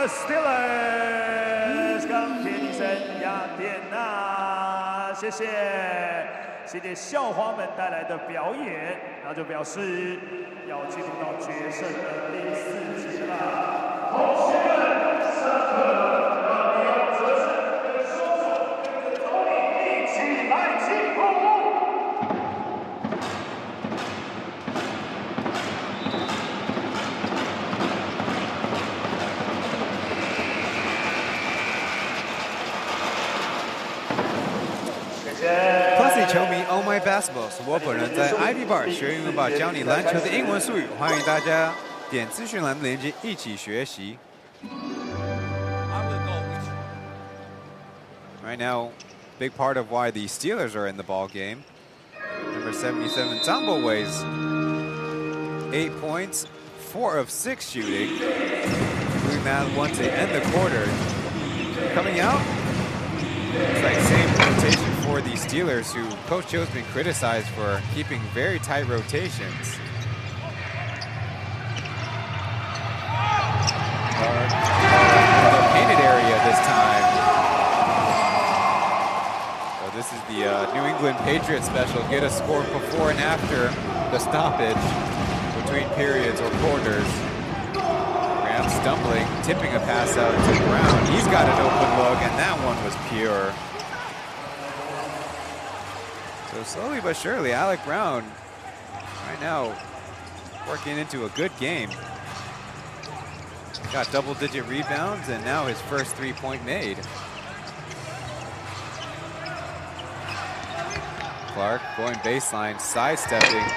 Steelers 钢铁女神雅典娜，谢谢校花们带来的表演，那就表示要进入到决胜的第4节啦。同学们，上课了，让你用折身跟双手跟着总理一起来起舞。Classy 球迷 Oh My Basketball 是我本人在 Ivy Bar 学英文吧，教你篮球的英文术语，欢迎大家点资讯栏的链接一起学习。Right now, big part of why the Steelers are in the ball game. Number 77, Zambue's 8 points, 4 of 6 shooting. doing that one to end the quarter. Coming out, it's like same rotation for the Steelers, who Coach Joe's been criticized for keeping very tight rotations. The painted area this time. So this is the New England Patriots special. Get a score before and after the stoppage between periods or quarters. Graham stumbling, tipping a pass out to Brown. He's got an open look, and that one was pure. So slowly but surely, Alec Brown right now working into a good game. Got double-digit rebounds, and now his first three-point made. Clark going baseline, sidestepping.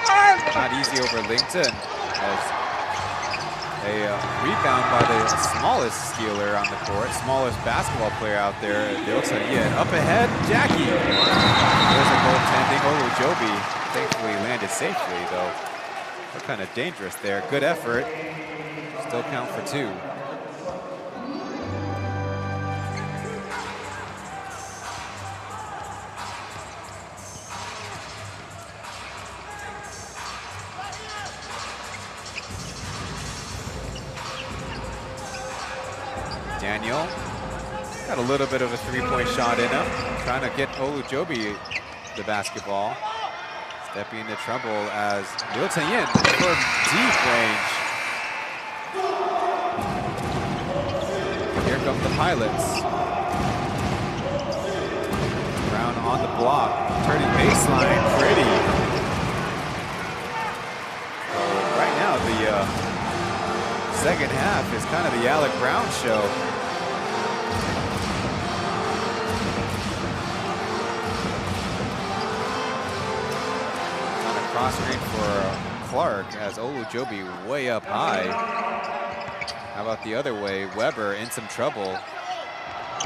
Not easy over Lington. As a rebound by the smallest Steeler on the court, smallest basketball player out there. Taoyuan up ahead, Jackie. There's a goaltending. Olujobi thankfully landed safely, though. They're kind of dangerous there. Good effort. Still count for two. Daniel got a little bit of a three-point shot in him. Trying to get Olujobi the basketball. Stepping into trouble as Taoyuan from deep range. Here come the Pilots. Brown on the block, turning baseline, pretty. So right now, the second half is kind of the Alec Brown show. On a cross screen for Clark as Olujobi way up high. How about the other way? Weber in some trouble.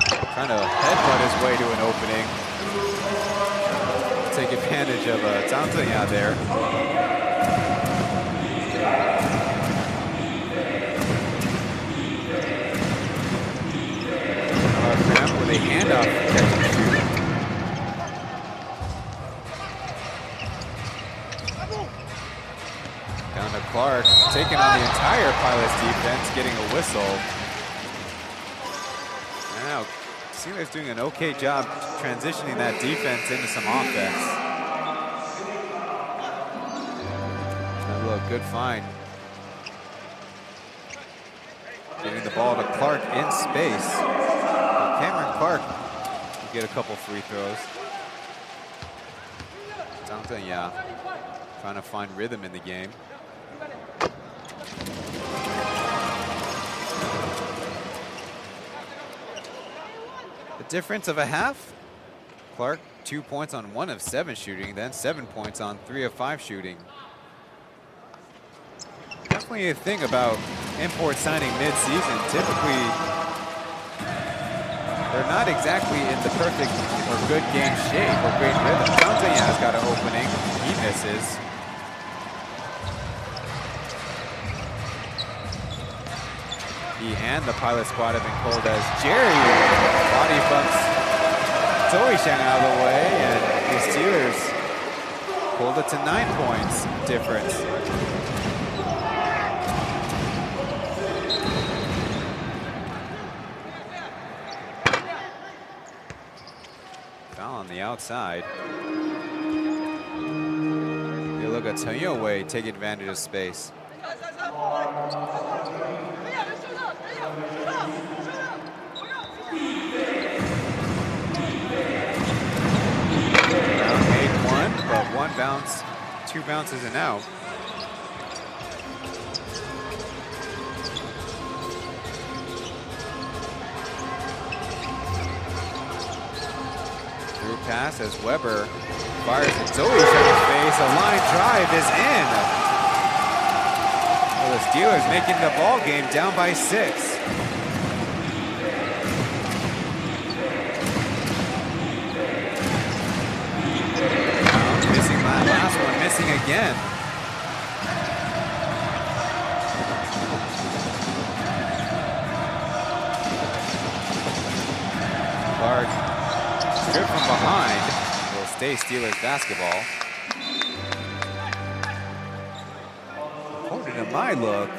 Trying to headbutt his way to an opening. Take advantage of Taoyuan there. Graham with a handoff catch and shoot. Down to Clark, taking on the entire Pilots defense, getting a whistle. Now, Steelers doing an okay job transitioning that defense into some offense. That look, good find. Giving the ball to Clark in space. Cameron Clark will get a couple free throws. Taoyuan trying to find rhythm in the game. The difference of a half. Clark 2 points on 1 of 7 shooting, then 7 points on 3 of 5 shooting. Definitely a thing about import signing mid-season. Typically, they're not exactly in the perfect or good game shape or great rhythm. Taoyuan has got an opening. He misses. He and the Pilot squad have been called as Jerry body bumps Taoyuan out of the way, and the Steelers pulled it to 9 points difference. Foul on the outside. You look at Taoyuan take advantage of space. Brown made one, but one bounce, 2 bounces and out. Through pass as Weber fires at Taoyuan's face. A line drive is in. Well, the Steelers making the ball game down by 6. Missing that last one, missing again. strip from behind. Will stay Steelers basketball. According to my look,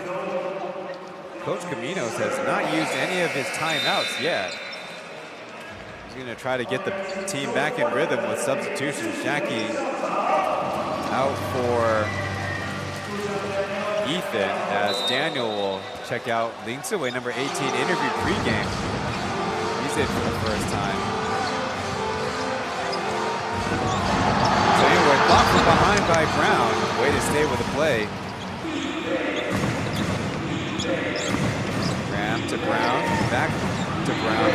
Coach Caminos has not used any of his timeouts yet. He's going to try to get the team back in rhythm with substitutions. Jackie out for Ethan as Daniel will check out Lingsaway, number 18, interview pregame. He's in for the first time. So anyway, blocked from behind by Brown. Way to stay with the play. Graham to Brown, back to Brown.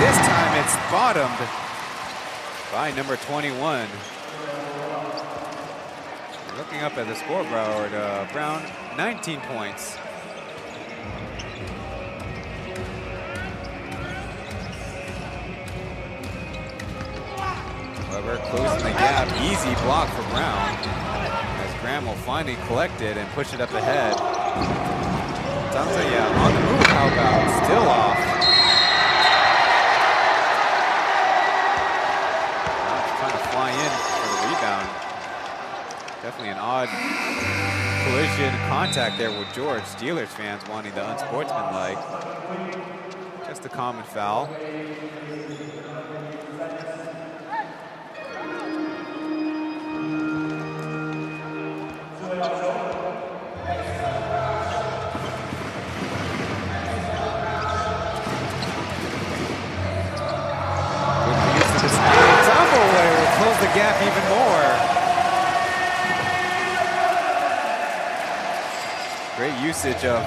This time it's bottomed by number 21. Looking up at the scoreboard, Brown, 19 points. However, closing the gap, easy block for Brown. As Graham will finally collect it and push it up ahead. Tanzania on the move, how about? Still off. Trying to fly in for the rebound. Definitely an odd collision contact there with George. Steelers fans wanting the unsportsmanlike. Just a common foul. Close the gap even more. Great usage of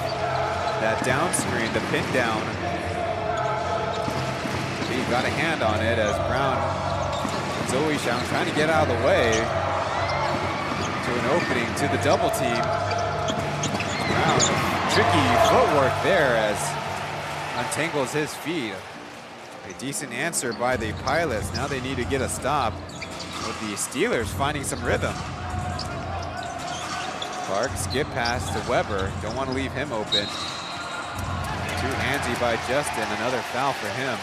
that down screen, the pin down. He got a hand on it as Brown, Zoe-Shang trying to get out of the way to an opening to the double team. Brown, tricky footwork there as untangles his feet. A decent answer by the Pilots. Now they need to get a stop with the Steelers finding some rhythm. Clark skip pass to Weber. Don't want to leave him open. Too handsy by Justin. Another foul for him.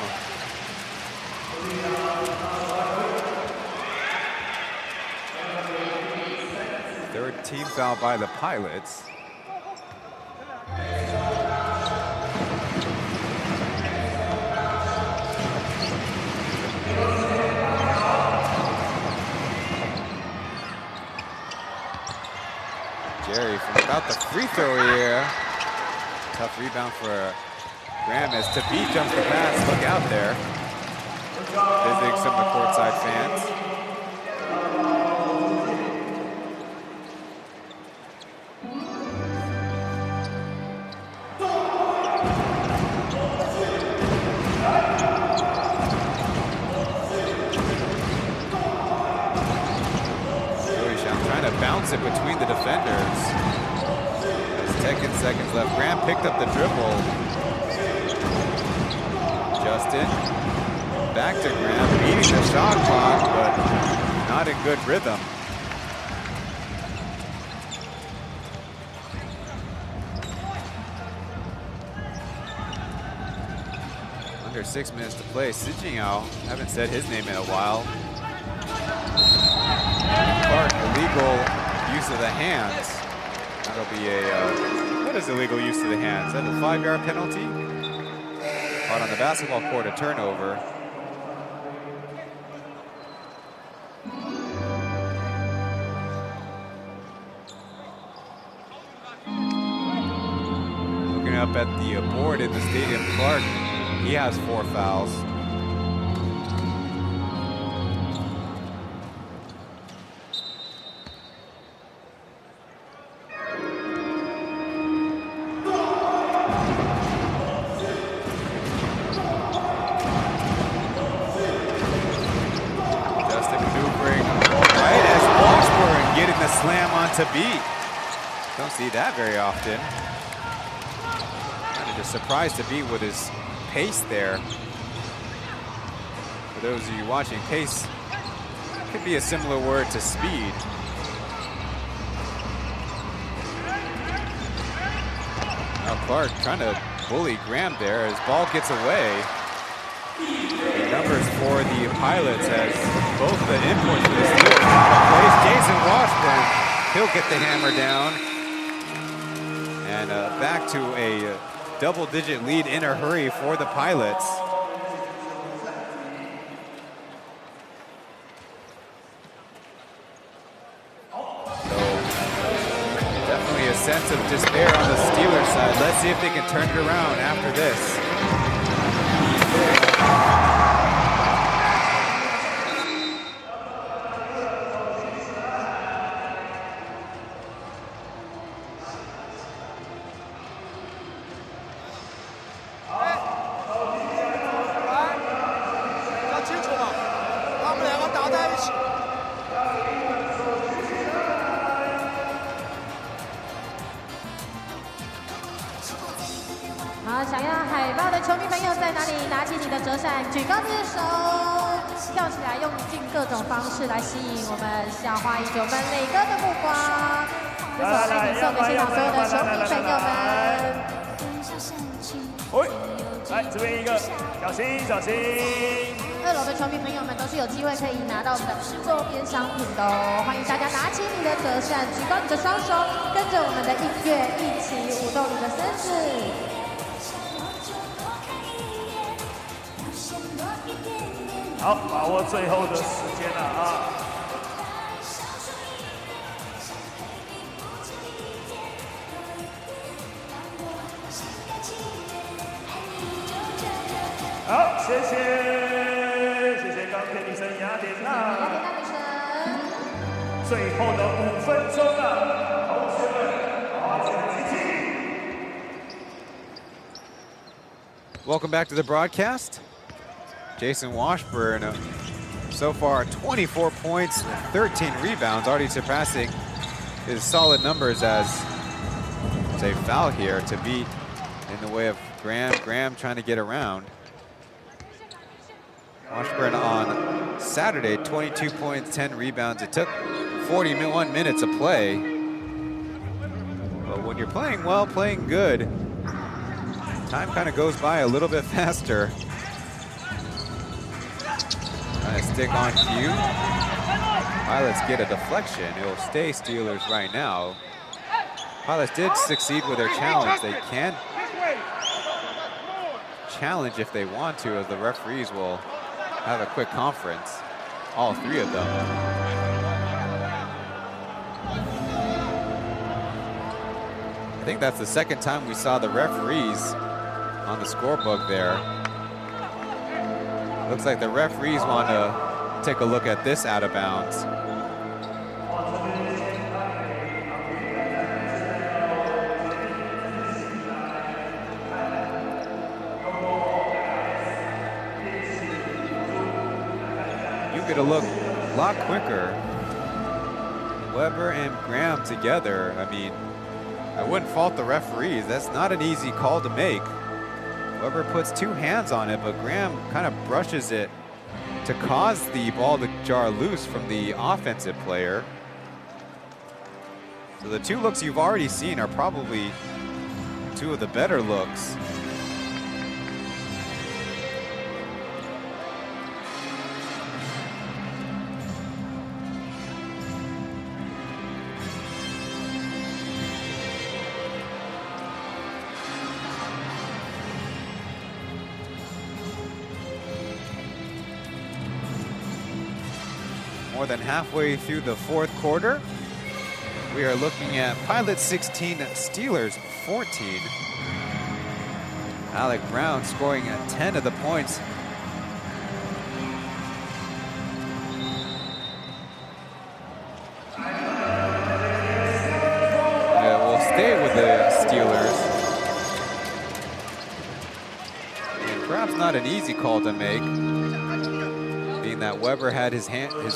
Third team foul by the Pilots. Jerry from about the free throw here. Tough rebound for Graham as Tabit jumps the pass. Look out there. Visiting some of the courtside fans. Bounce it between the defenders. There's 10 seconds left. Graham picked up the dribble. Justin back to Graham, beating the shot clock, but not in good rhythm. Under 6 minutes to play. Sijingyao, haven't said his name in a while. Clark, illegal use of the hands. That'll be a, what is illegal use of the hands? Is that a 5-yard penalty? Caught on the basketball court, a turnover. Looking up at the board in the stadium, Clark, he has 4 fouls. To beat. Don't see that very often. Kind of just surprised to beat with his pace there. For those of you watching, pace could be a similar word to speed. Now Clark trying to bully Graham there as ball gets away. The numbers for the Pilots as both the imports for the Steelers plays Jason Washburn. He'll get the hammer down. And back to a double-digit lead in a hurry for the Pilots. Definitely a sense of despair on the Steelers side. Let's see if they can turn it around after this.好，想要海报的球迷朋友在哪里？拿起你的折扇，举高你的手，跳起来，用尽各种方式来吸引我们校花英雄们磊哥的目光。这是我爱你送给现场所有的球迷朋友们。喂，来这边一个，小心小心。2楼的球迷朋友们都是有机会可以拿到我们的周边商品的哦，欢迎大家拿起你的折扇，举高你的双手，跟着我们的音乐一起舞动你的身子。好，把握最后的时间了啊！好，谢谢钢铁女神雅典娜。雅典娜女神。最后的5分钟了，同学们，好好集气。Welcome back to the broadcast. Jason Washburn, so far 24 points, 13 rebounds, already surpassing his solid numbers as it's a foul here to beat in the way of Graham. Graham trying to get around. Washburn on Saturday, 22 points, 10 rebounds. It took 41 minutes of play. But when you're playing well, playing good, time kind of goes by a little bit faster. Trying to stick on cue. Pilots get a deflection. It'll stay Steelers right now. Pilots did succeed with their challenge. They can challenge if they want to, as the referees will have a quick conference. All 3 of them. I think that's the second time we saw the referees on the scorebook there. Looks like the referees want to take a look at this out of bounds. You get a look a lot quicker. Weber and Graham together. I mean, I wouldn't fault the referees. That's not an easy call to make. Weber puts 2 hands on it, but Graham kind of brushes it to cause the ball to jar loose from the offensive player. So the 2 looks you've already seen are probably 2 of the better looks. More than halfway through the 4th quarter. We are looking at Pilots 16, Steelers 14. Alec Brown scoring 10 of the points. We'll stay with the Steelers. And perhaps not an easy call to make, being that Weber had his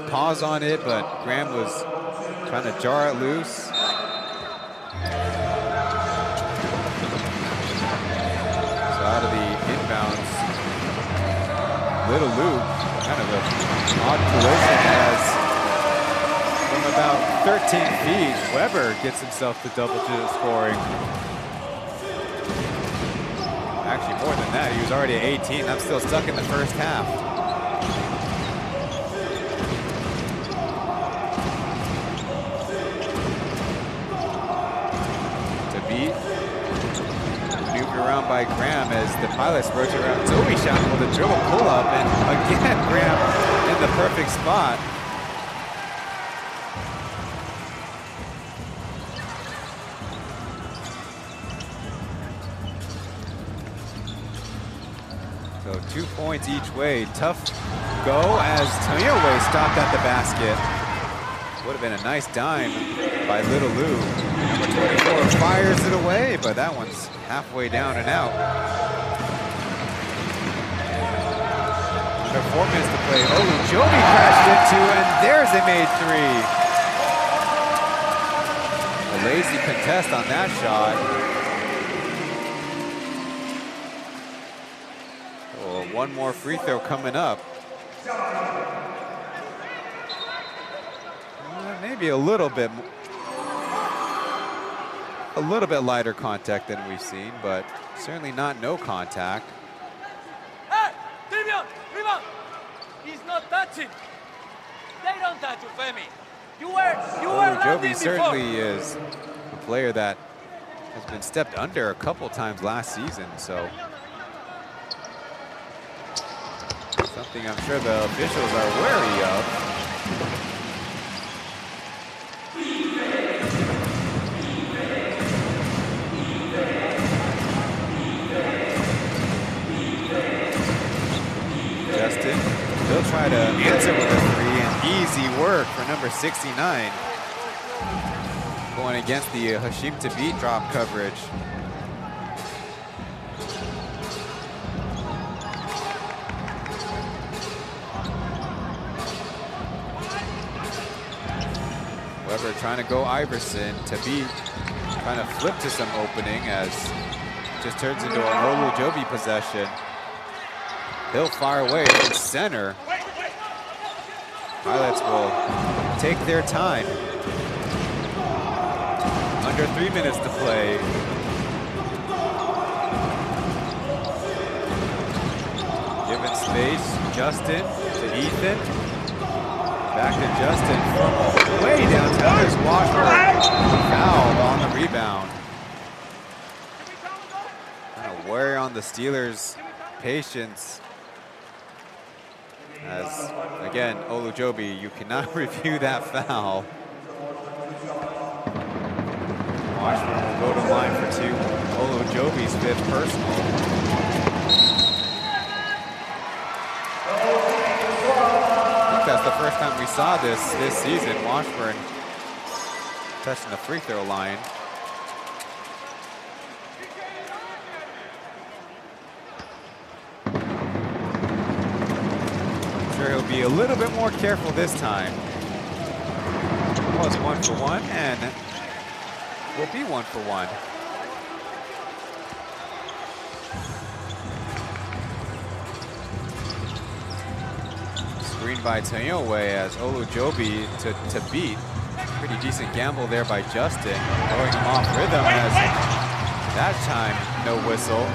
paws on it, but Graham was trying to jar it loose. So out of the inbounds, little loop, kind of an odd collision as from about 13 feet, Weber gets himself to double-digit scoring. Actually, more than that. He was already at 18. I'm still stuck in the first half. To beat. Maneuvered around by Graham as the pilots rotate around. Zoe shot with a dribble pull-up, and again, Graham in the perfect spot. So 2 points each way. Tough go as Taoyuan stopped at the basket. Would have been a nice dime by Little Lou. Number 24 fires it away, but that one's halfway down and out. Under 4 minutes to play. Jovi crashed into, and there's a made three. A lazy contest on that shot. Oh, one more free throw coming up. Maybe a little bit lighter contact than we've seen, but certainly not no contact. Hey, rebound! He's not touching. They don't touch you, Femi. You were Jovi certainly is a player that has been stepped under a couple times last season, so something I'm sure the officials are wary of. Justin, he'll try to answer with a three, and easy work for number 69. Going against the Hashim to beat drop coverage. Weber trying to go Iverson. To beat, trying to flip to some opening as it just turns into an Olu Jovi possession. He'll fire away from center. Pilots will take their time. Under 3 minutes to play. Given space, Justin to Ethan. Back to Justin from way downtown. There's Washburn fouled on the rebound. Kind of wear on the Steelers' patience. As, again, Olujobi, you cannot review that foul. Washburn will go to line for two. Olujobi's fifth personal. I think that's the first time we saw this season. Washburn touching the free throw line. He'll be a little bit more careful this time. Was 1 for 1 and will be 1 for 1. Screened by Taoyuan as Olujobi to beat. Pretty decent gamble there by Justin. Throwing him off rhythm as that time no whistle.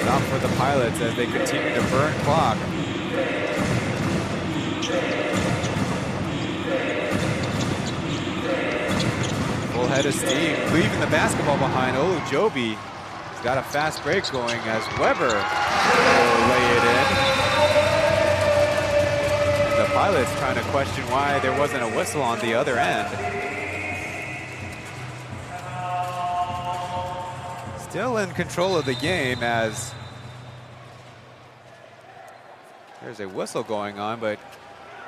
Stop for the Pilots as they continue to burn clock. Full head of steam, leaving the basketball behind. Olujobi has got a fast break going as Weber will lay it in. And the Pilots trying to question why there wasn't a whistle on the other end. Still in control of the game as there's a whistle going on, but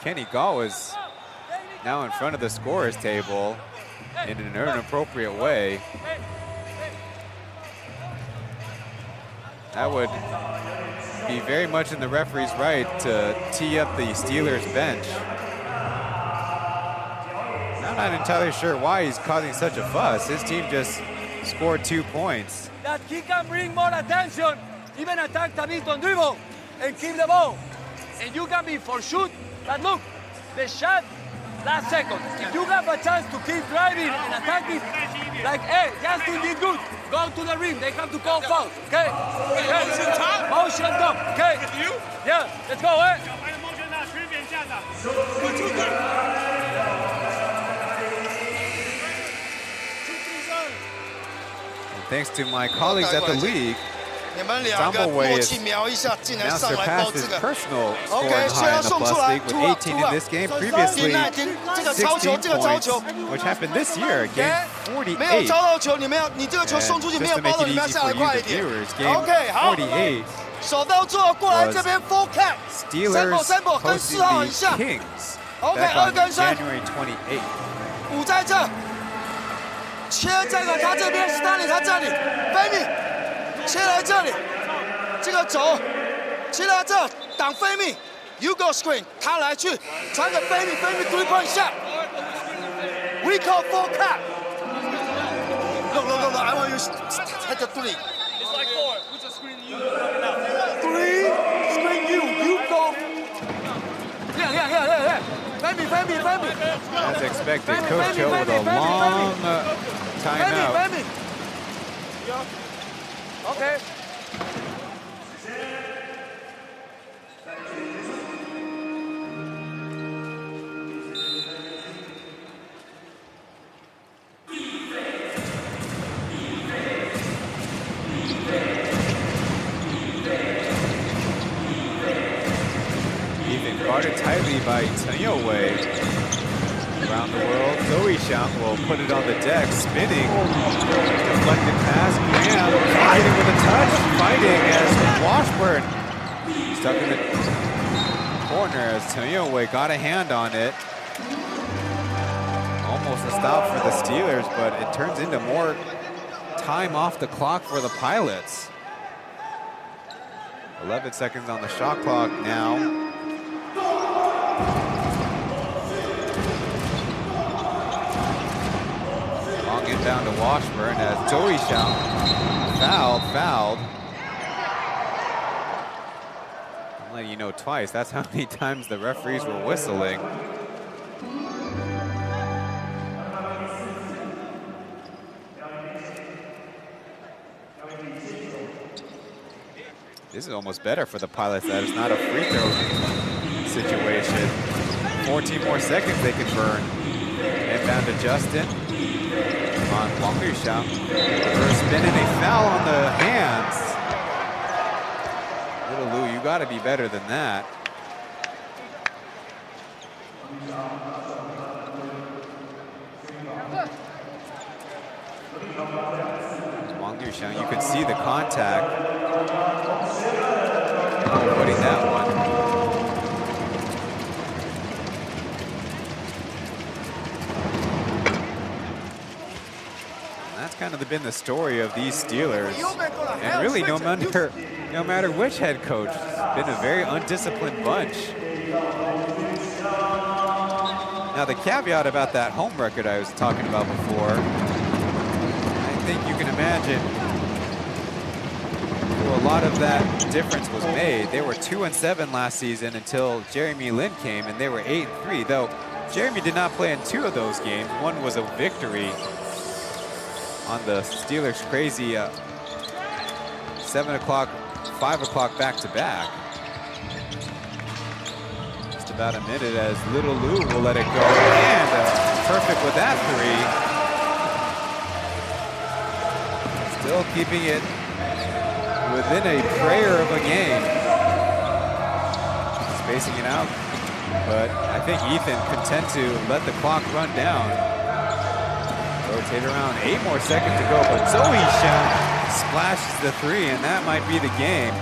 Kenny Gaw is now in front of the scorer's table in an inappropriate way. That would be very much in the referee's right to tee up the Steelers bench. I'm not entirely sure why he's causing such a fuss. His team just scored 2 points. That he can bring more attention, even attack the beat on dribble and keep the ball. And you can be for shoot, but look, the shot last second. If you have a chance to keep driving and attacking, like, hey, Justin did good. Go to the rim. They have to call foul. Okay? Motion top? Motion top. Okay? You? Yeah, let's go, eh? Thanks to my colleagues at the league, Zambaway has now surpassed his personal scoring high in the Plus League with 18 in this game. Previously, 16 points, which happened this year, game 48. Just to make it easy for you, the viewers, game 48 was Steelers hosting the Kings back on January 28th. 切这个他这边 ，Stanley 他这里 ，Femi 切来这里，这个走，切来这挡 Femi，You go screen， 他来去传给 Femi 3 point shot。We call full cut。No, I want you take a 3. It's like 4. We just screen you. 3 screen you go. Yeah. Femi. As expected, Coach Joe with a long timeout. Femi. Okay. Ethan guarded tightly by Taoyuan. Around the world, Kaohsiung will put it on the deck, spinning. Deflected pass, Graham fighting with a touch, fighting as Washburn stuck in the corner as Taoyuan got a hand on it. Almost a stop for the Steelers, but it turns into more time off the clock for the Pilots. 11 seconds on the shot clock now. Down to Washburn as Kaohsiung fouled. I'm letting you know twice. That's how many times the referees were whistling. This is almost better for the Pilots that it's not a free throw situation. 14 more seconds they can burn. Inbound to Justin. On Pauian. Spinning a foul on the hands. Little Lou, you got to be better than that. Pauian, you could see the contact. Putting that one. Kind of been the story of these Steelers, and really no matter which head coach, it's been a very undisciplined bunch. Now the caveat about that home record I was talking about before, I think you can imagine a lot of that difference was made. They were 2-7 last season until Jeremy Lin came, and they were 8-3, though Jeremy did not play in 2 of those games. One was a victory on the Steelers' crazy 7 o'clock, 5 o'clock back-to-back. Just about a minute as Little Lou will let it go. And perfect with that 3. Still keeping it within a prayer of a game. Spacing it out. But I think Ethan content to let the clock run down. Rotate around, 8 more seconds to go, but Kaohsiung splashes the 3, and that might be the game.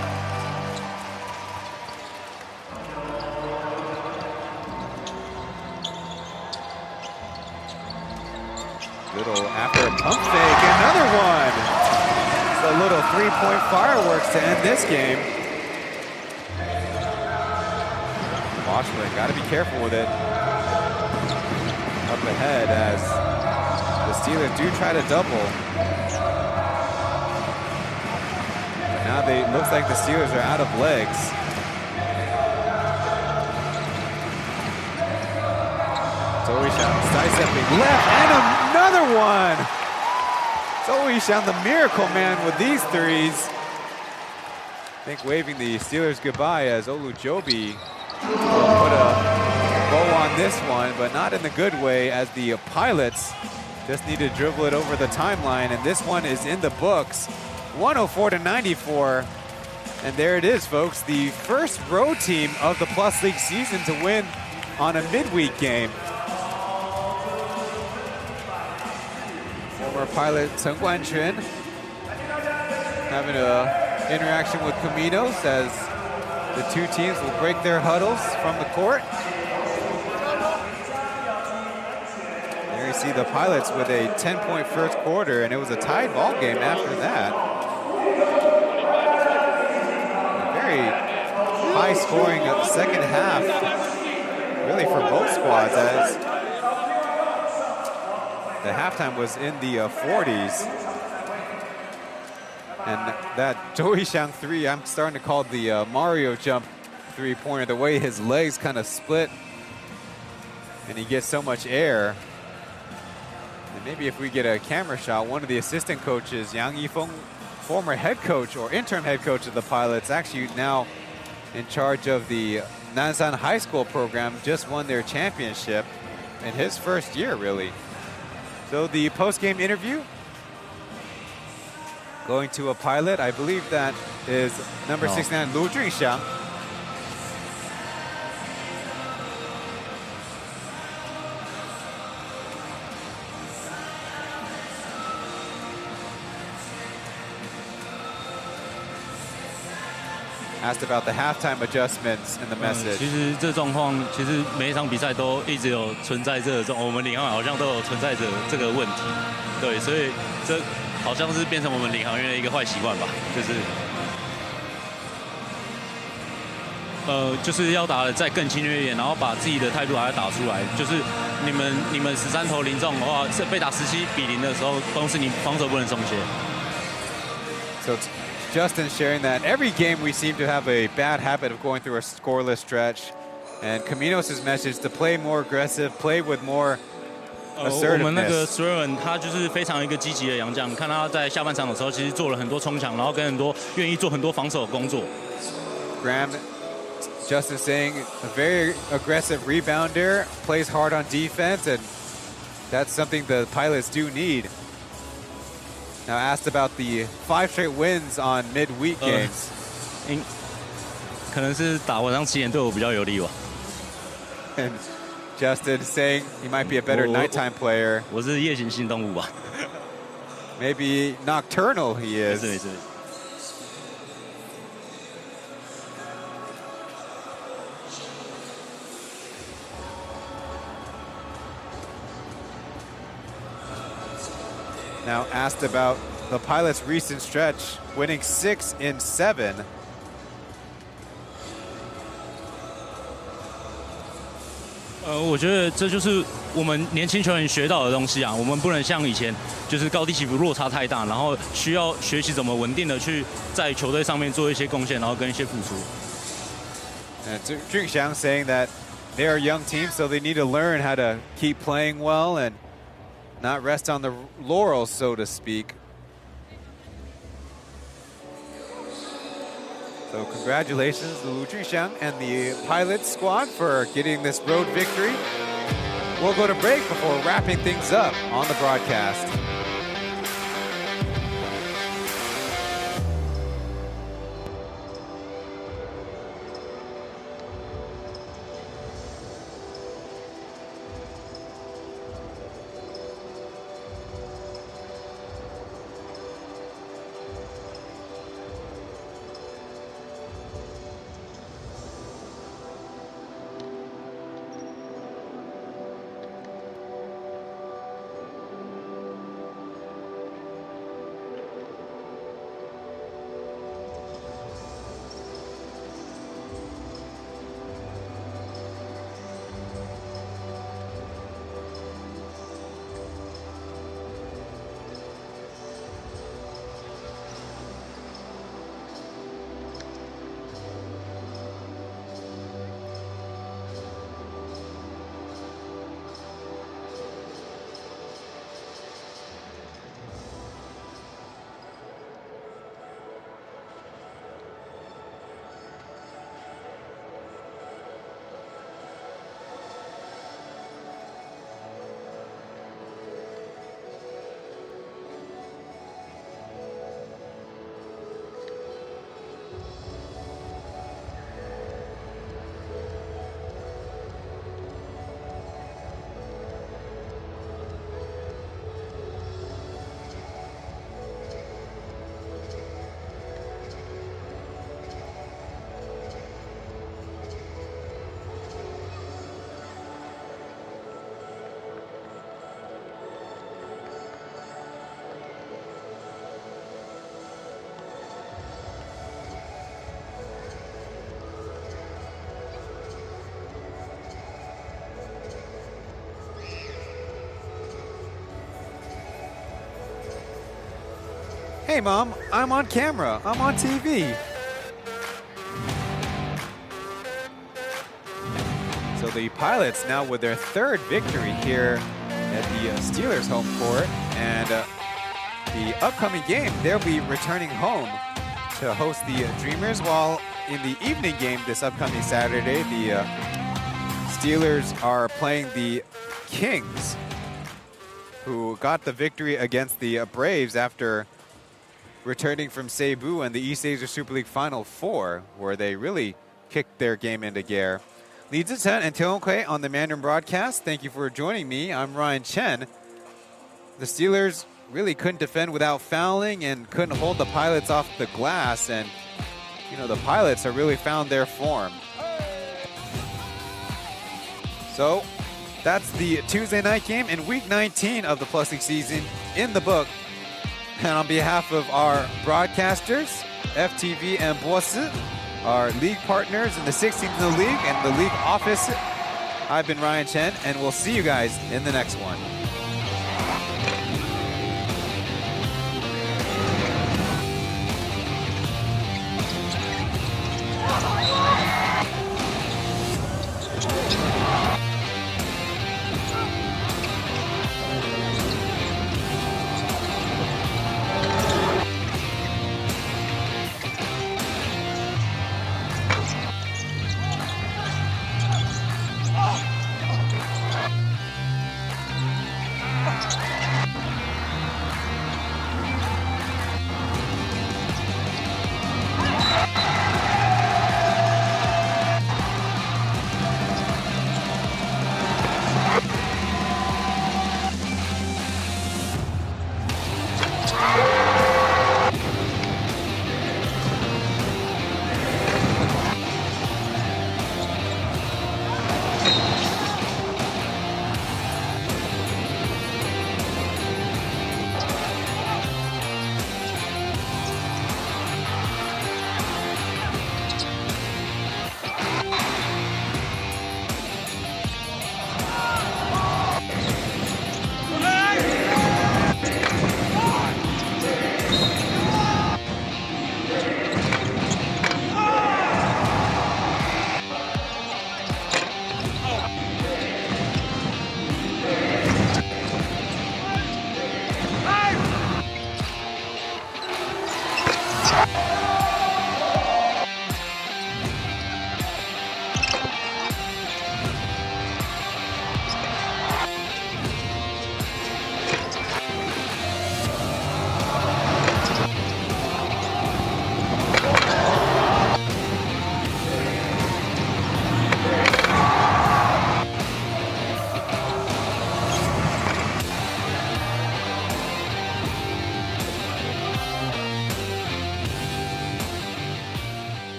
Little after a pump fake, another one. It's a little 3-point fireworks to end this game. Washburn, got to be careful with it. Up ahead as the Steelers do try to double. But now it looks like the Steelers are out of legs. Taoyuan sidestepping left, and another one! Taoyuan, the miracle man with these threes. I think waving the Steelers goodbye as Olujobi will put a bow on this one, but not in the good way, as the Pilots just need to dribble it over the timeline, and this one is in the books. 104-94, and there it is, folks. The first road team of the Plus League season to win on a midweek game. Former pilot Chen having a interaction with Caminos as the two teams will break their huddles from the court. There you see the Pilots with a 10-point first quarter, and it was a tied ball game after that. A very high scoring second half, really for both squads, as the halftime was in the 40s. And that Taoyuan three, I'm starting to call the Mario jump three-pointer, the way his legs kind of split and he gets so much air. And maybe if we get a camera shot, one of the assistant coaches, Yang Yifeng, former head coach or interim head coach of the Pilots, actually now in charge of the Nansan High School program, just won their championship in his first year, really. So the post-game interview, going to a Pilot, I believe that is number 69, Lu Junxiang. Asked about the halftime adjustments in the message. 其实这状况，其实每一场比赛都一直有存在这种，我们领航好像都有存在着这个问题，对，所以这好像是变成我们领航员的一个坏习惯吧，就是要打得再更侵略一点，然后把自己的态度还要打出来。就是你们13投零中的话，是被打17-0的时候，光是你防守不能松懈。So Justin sharing that every game we seem to have a bad habit of going through a scoreless stretch, and Caminos' message to play more aggressive, play with more assertiveness. 我们那个 Swearin 他就是非常一个积极的洋将，看他在下半场的时候，其实做了很多冲抢，然后跟很多愿意做很多防守的工作。Graham, Justin saying a very aggressive rebounder, plays hard on defense, and that's something the Pilots do need. Now asked about the 5 straight wins on midweek games. 可能是打晚上7点对我比较有利吧。And Justin saying he might be a better nighttime player. 我是夜行性动物吧。Maybe nocturnal he is. 没事。Now asked about the Pilots' recent stretch, winning 6 in 7. 我觉得这就是我们年轻球员学到的东西啊。我们不能像以前，就是高低起伏落差太大，然后需要学习怎么稳定的去在球队上面做一些贡献，然后跟一些付出。Junxiang saying that they are a young team, so they need to learn how to keep playing well and not rest on the laurels, so to speak. So congratulations to Lu Junxiang and the Pilots squad for getting this road victory. We'll go to break before wrapping things up on the broadcast. Hey, Mom, I'm on camera. I'm on TV. So the Pilots now with their third victory here at the Steelers home court. And the upcoming game, they'll be returning home to host the Dreamers, while in the evening game this upcoming Saturday, the Steelers are playing the Kings, who got the victory against the Braves after returning from Cebu and the East Asia Super League Final Four, where they really kicked their game into gear. Lee Chen and Taoyuan Kui on the Mandarin broadcast. Thank you for joining me. I'm Ryan Chen. The Steelers really couldn't defend without fouling and couldn't hold the Pilots off the glass, and you know, the Pilots have really found their form. So that's the Tuesday night game in week 19 of the Plus League season in the book. And on behalf of our broadcasters, FTV and Bosi, our league partners in the 16th in the league and the league office, I've been Ryan Chen, and we'll see you guys in the next one.